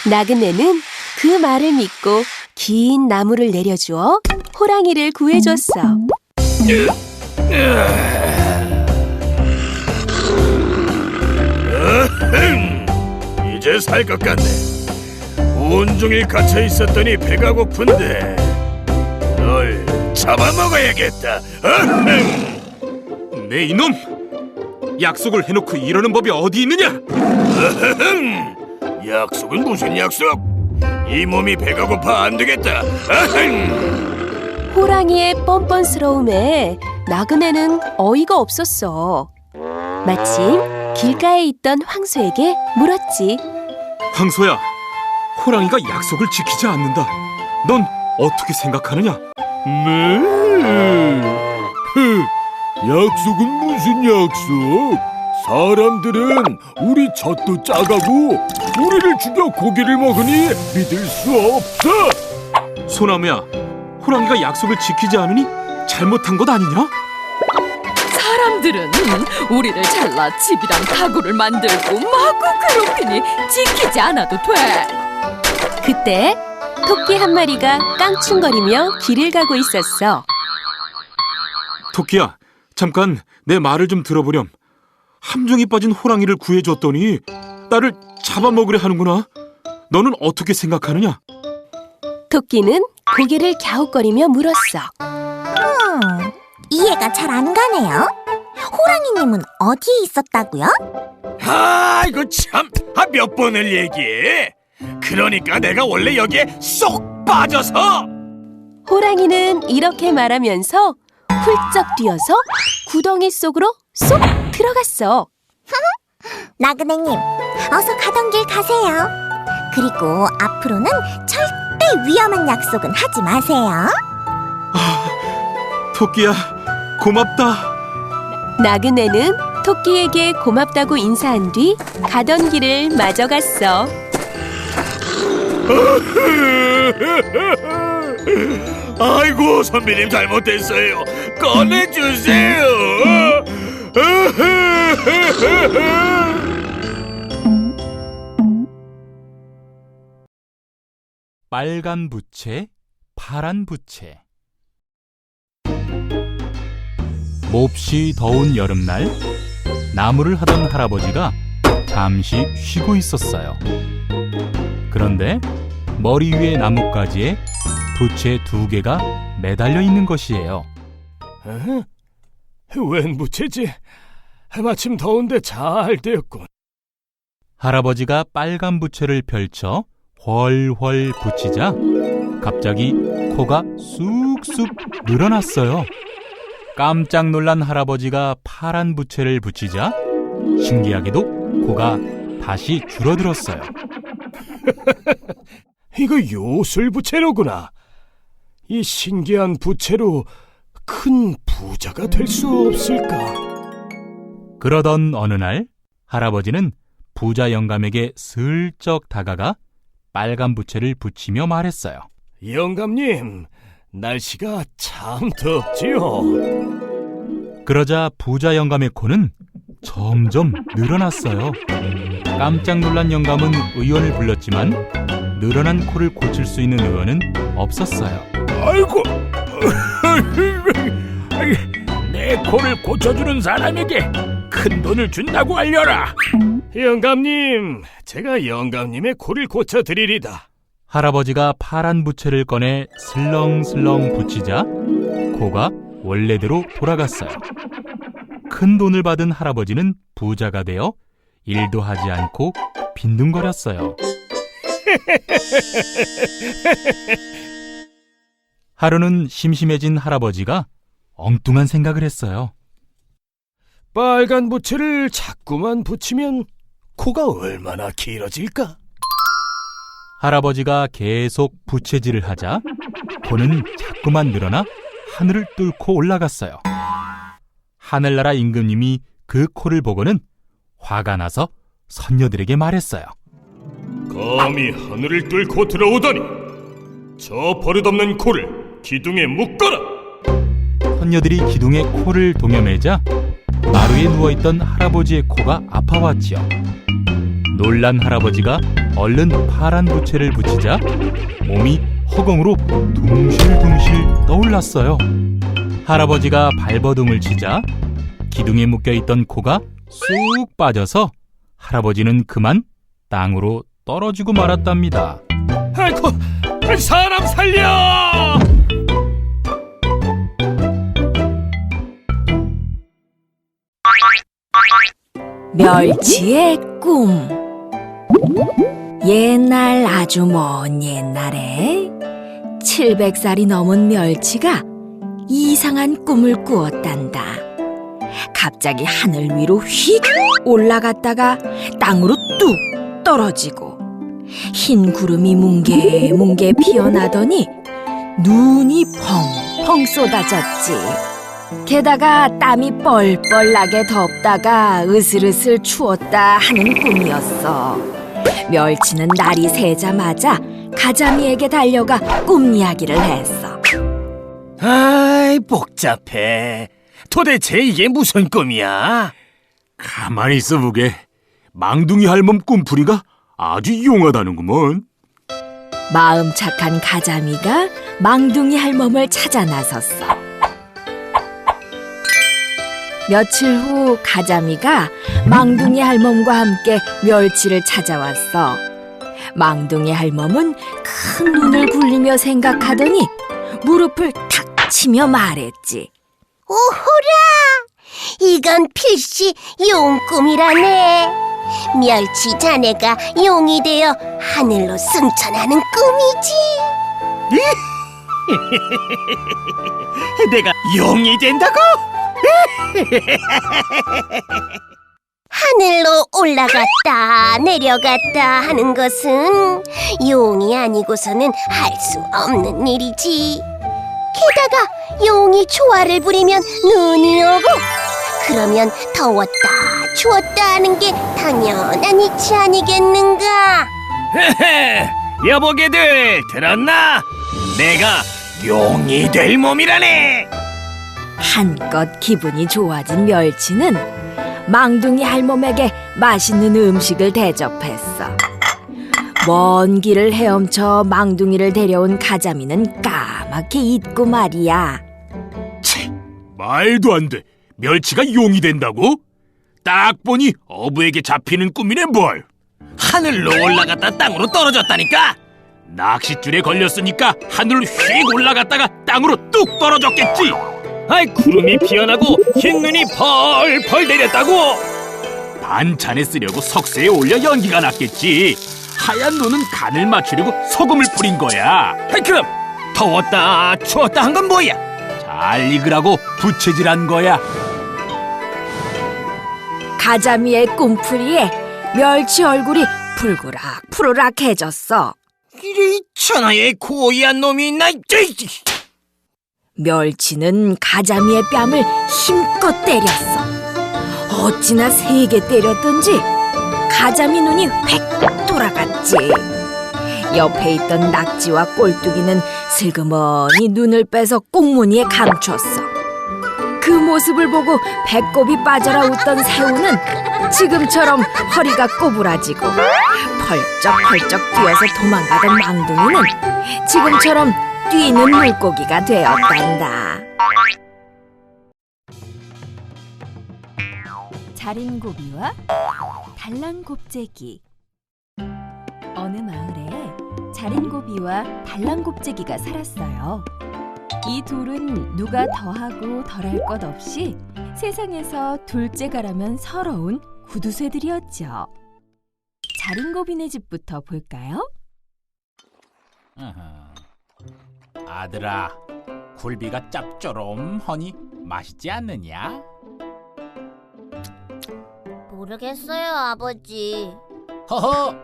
나그네는 그 말을 믿고 긴 나무를 내려주어 호랑이를 구해줬어. 이제 살 것 같네. 온종일 갇혀 있었더니 배가 고픈데 널 잡아먹어야겠다. 네 이놈! 약속을 해놓고 이러는 법이 어디 있느냐? 약속은 무슨 약속? 이 몸이 배가 고파 안 되겠다. 호랑이의 뻔뻔스러움에 나그네는 어이가 없었어. 마침 길가에 있던 황소에게 물었지. 황소야, 호랑이가 약속을 지키지 않는다. 넌 어떻게 생각하느냐? 약속은 무슨 약속? 사람들은 우리 젖도 짜가고 우리를 죽여 고기를 먹으니 믿을 수 없어. 소나무야, 호랑이가 약속을 지키지 않으니 잘못한 것 아니냐? 사람들은 우리를 잘라 집이랑 가구를 만들고 마구 괴롭히니 지키지 않아도 돼. 그때 토끼 한 마리가 깡충거리며 길을 가고 있었어. 토끼야, 잠깐 내 말을 좀 들어보렴. 함정에 빠진 호랑이를 구해줬더니 나를 잡아먹으려 하는구나. 너는 어떻게 생각하느냐? 토끼는 고개를 갸웃거리며 물었어. 이해가 잘 안 가네요. 호랑이님은 어디에 있었다고요? 이거 참, 몇 번을 얘기해. 그러니까 내가 원래 여기에 쏙 빠져서. 호랑이는 이렇게 말하면서 훌쩍 뛰어서 구덩이 속으로 쏙 들어갔어. 나그네님, 어서 가던 길 가세요. 그리고 앞으로는 절대 위험한 약속은 하지 마세요. 토끼야, 고맙다. 나그네는 토끼에게 고맙다고 인사한 뒤 가던 길을 마저 갔어. 아이고 선비님 잘못했어요. 꺼내주세요. 빨간 부채, 파란 부채. 몹시 더운 여름날, 나무를 하던 할아버지가 잠시 쉬고 있었어요. 그런데 머리 위에 나뭇가지에 부채 2개가 매달려 있는 것이에요. 웬 부채지? 마침 더운데 잘 되었군. 할아버지가 빨간 부채를 펼쳐 훨훨 붙이자 갑자기 코가 쑥쑥 늘어났어요. 깜짝 놀란 할아버지가 파란 부채를 붙이자 신기하게도 코가 다시 줄어들었어요. 이거 요술부채로구나. 이 신기한 부채로 큰 부자가 될 수 없을까? 그러던 어느 날 할아버지는 부자 영감에게 슬쩍 다가가 빨간 부채를 붙이며 말했어요. 영감님, 날씨가 참 덥지요. 그러자 부자 영감의 코는 점점 늘어났어요. 깜짝 놀란 영감은 의원을 불렀지만 늘어난 코를 고칠 수 있는 의원은 없었어요. 아이고, 내 코를 고쳐주는 사람에게 큰 돈을 준다고 알려라. 영감님, 제가 영감님의 코를 고쳐드리리다. 할아버지가 파란 부채를 꺼내 슬렁슬렁 붙이자 코가 원래대로 돌아갔어요. 큰 돈을 받은 할아버지는 부자가 되어 일도 하지 않고 빈둥거렸어요. 하루는 심심해진 할아버지가 엉뚱한 생각을 했어요. 빨간 부채를 자꾸만 붙이면 코가 얼마나 길어질까? 할아버지가 계속 부채질을 하자 코는 자꾸만 늘어나 하늘을 뚫고 올라갔어요. 하늘나라 임금님이 그 코를 보고는 화가 나서 선녀들에게 말했어요. 감히 하늘을 뚫고 들어오다니! 저 버릇없는 코를 기둥에 묶어라! 선녀들이 기둥에 코를 동여매자 마루에 누워있던 할아버지의 코가 아파왔지요. 놀란 할아버지가 얼른 파란 부채를 붙이자 몸이 허공으로 둥실둥실 떠올랐어요. 할아버지가 발버둥을 치자 기둥에 묶여있던 코가 쑥 빠져서 할아버지는 그만 땅으로 떨어지고 말았답니다. 아이고, 사람 살려! 멸치의 꿈. 옛날, 아주 먼 옛날에 700살이 넘은 멸치가 이상한 꿈을 꾸었단다. 갑자기 하늘 위로 휙 올라갔다가 땅으로 뚝 떨어지고 흰 구름이 뭉게뭉게 피어나더니 눈이 펑펑 쏟아졌지. 게다가 땀이 뻘뻘 나게 덥다가 으슬으슬 추웠다 하는 꿈이었어. 멸치는 날이 새자마자 가자미에게 달려가 꿈 이야기를 했어. 아이, 복잡해. 도대체 이게 무슨 꿈이야? 가만히 있어보게. 망둥이 할멈 꿈풀이가 아주 용하다는구먼. 마음 착한 가자미가 망둥이 할멈을 찾아 나섰어. 며칠 후 가자미가 망둥이 할멈과 함께 멸치를 찾아왔어. 망둥이 할멈은 큰 눈을 굴리며 생각하더니 무릎을 탁 치며 말했지. 오호라! 이건 필시 용꿈이라네. 멸치 자네가 용이 되어 하늘로 승천하는 꿈이지. 내가 용이 된다고? 하늘로 올라갔다 내려갔다 하는 것은 용이 아니고서는 할 수 없는 일이지. 게다가 용이 조화를 부리면 눈이 오고 그러면 더웠다 추웠다 하는 게 당연한 이치 아니겠는가? 여보게들 들었나? 내가 용이 될 몸이라네. 한껏 기분이 좋아진 멸치는 망둥이 할멈에게 맛있는 음식을 대접했어. 먼 길을 헤엄쳐 망둥이를 데려온 가자미는 까맣게 잊고 말이야. 말도 안 돼. 멸치가 용이 된다고? 딱 보니 어부에게 잡히는 꿈이네 뭘. 하늘로 올라갔다 땅으로 떨어졌다니까. 낚싯줄에 걸렸으니까 하늘로 휙 올라갔다가 땅으로 뚝 떨어졌겠지. 아이, 구름이 피어나고 흰 눈이 펄펄 내렸다고. 반찬에 쓰려고 석쇠에 올려 연기가 났겠지. 하얀 눈은 간을 맞추려고 소금을 뿌린 거야. 그럼 더웠다 추웠다 한 건 뭐야? 잘 익으라고 부채질한 거야. 가자미의 꿈풀이에 멸치 얼굴이 푸르락푸르락해졌어. 이래 천하의 고이한 놈이 있나? 멸치는 가자미의 뺨을 힘껏 때렸어. 어찌나 세게 때렸던지 가자미 눈이 획 돌아갔지. 옆에 있던 낙지와 꼴뚜기는 슬그머니 눈을 빼서 꽁무니에 감추었어. 그 모습을 보고 배꼽이 빠져라 웃던 새우는 지금처럼 허리가 꼬부라지고 펄쩍펄쩍 뛰어서 도망가던 망둥이는 지금처럼 뛰는 물고기가 되었단다. 자린고비와 달랑곱제기. 어느 마을에 자린고비와 달랑곱제기가 살았어요. 이 둘은 누가 더하고 덜할 것 없이 세상에서 둘째가라면 서러운 구두쇠들이었죠. 자린고비네 집부터 볼까요? 아들아, 굴비가 짭조름하니 맛있지 않느냐? 모르겠어요, 아버지. 허허,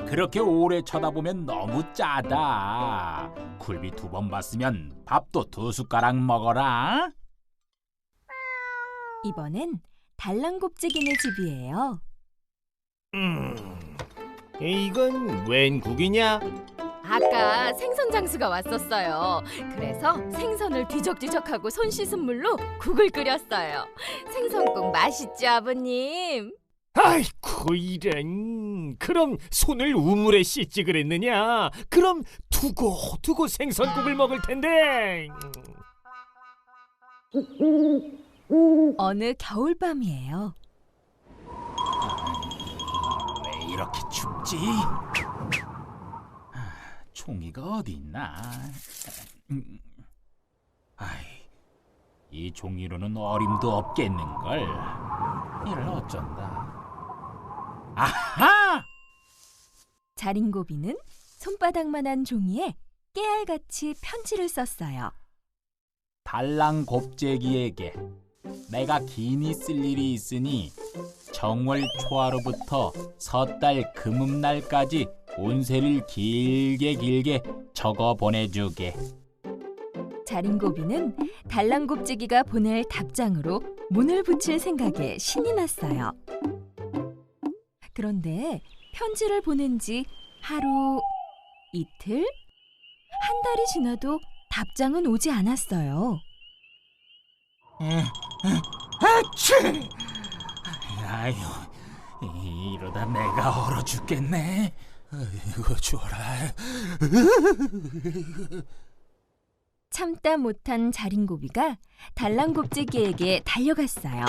그렇게 오래 쳐다보면 너무 짜다. 굴비 2번 봤으면 밥도 2숟가락 먹어라. 이번엔 달랑곱제기네 집이에요. 이건 웬 국이냐? 아까 생선 장수가 왔었어요. 그래서 생선을 뒤적뒤적하고 손 씻은 물로 국을 끓였어요. 생선국 맛있죠, 아버님? 아이고 이런. 그럼 손을 우물에 씻지 그랬느냐? 그럼 두고 생선국을 먹을 텐데. 어느 겨울밤이에요. 왜 이렇게 춥지? 종이가 어디 있나? 이 종이로는 어림도 없겠는걸. 이를 어쩐다. 아하! 자린고비는 손바닥만한 종이에 깨알같이 편지를 썼어요. 달랑곱제기에게 내가 긴히 쓸 일이 있으니 정월 초하루부터 섣달 금음날까지 운세를 길게 적어 보내주게. 자린고비는 달랑곱제기가 보낼 답장으로 문을 붙일 생각에 신이 났어요. 그런데 편지를 보낸 지 하루, 이틀, 한 달이 지나도 답장은 오지 않았어요. 아치! 아유, 이러다 내가 얼어 죽겠네. 이거 줘라. 참다 못한 자린고비가 달랑곱제기에게 달려갔어요.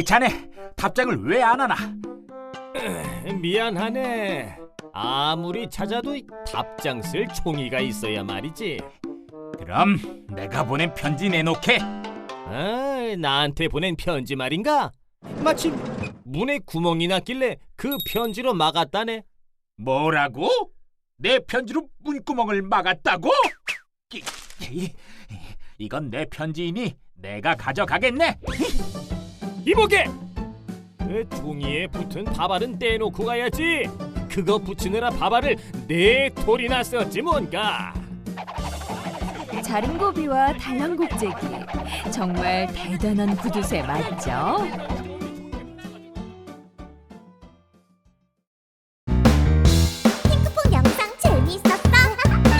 자네, 답장을 왜 안 하나? 미안하네. 아무리 찾아도 답장 쓸 종이가 있어야 말이지. 그럼 내가 보낸 편지 내놓게. 나한테 보낸 편지 말인가? 마침 문에 구멍이 났길래 그 편지로 막았다네. 뭐라고? 내 편지로 문구멍을 막았다고? 이건 내 편지이니 내가 가져가겠네. 이보게! 그 종이에 붙은 밥알은 떼놓고 가야지. 그거 붙이느라 밥알을 4톨이나 썼지 뭔가. 자린고비와 달랑곱제기, 정말 대단한 구두쇠 맞죠? 핑크퐁 영상 재미있었어?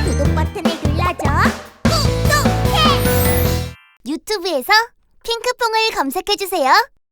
구독 버튼을 눌러줘. 구독해! 유튜브에서 핑크퐁을 검색해주세요.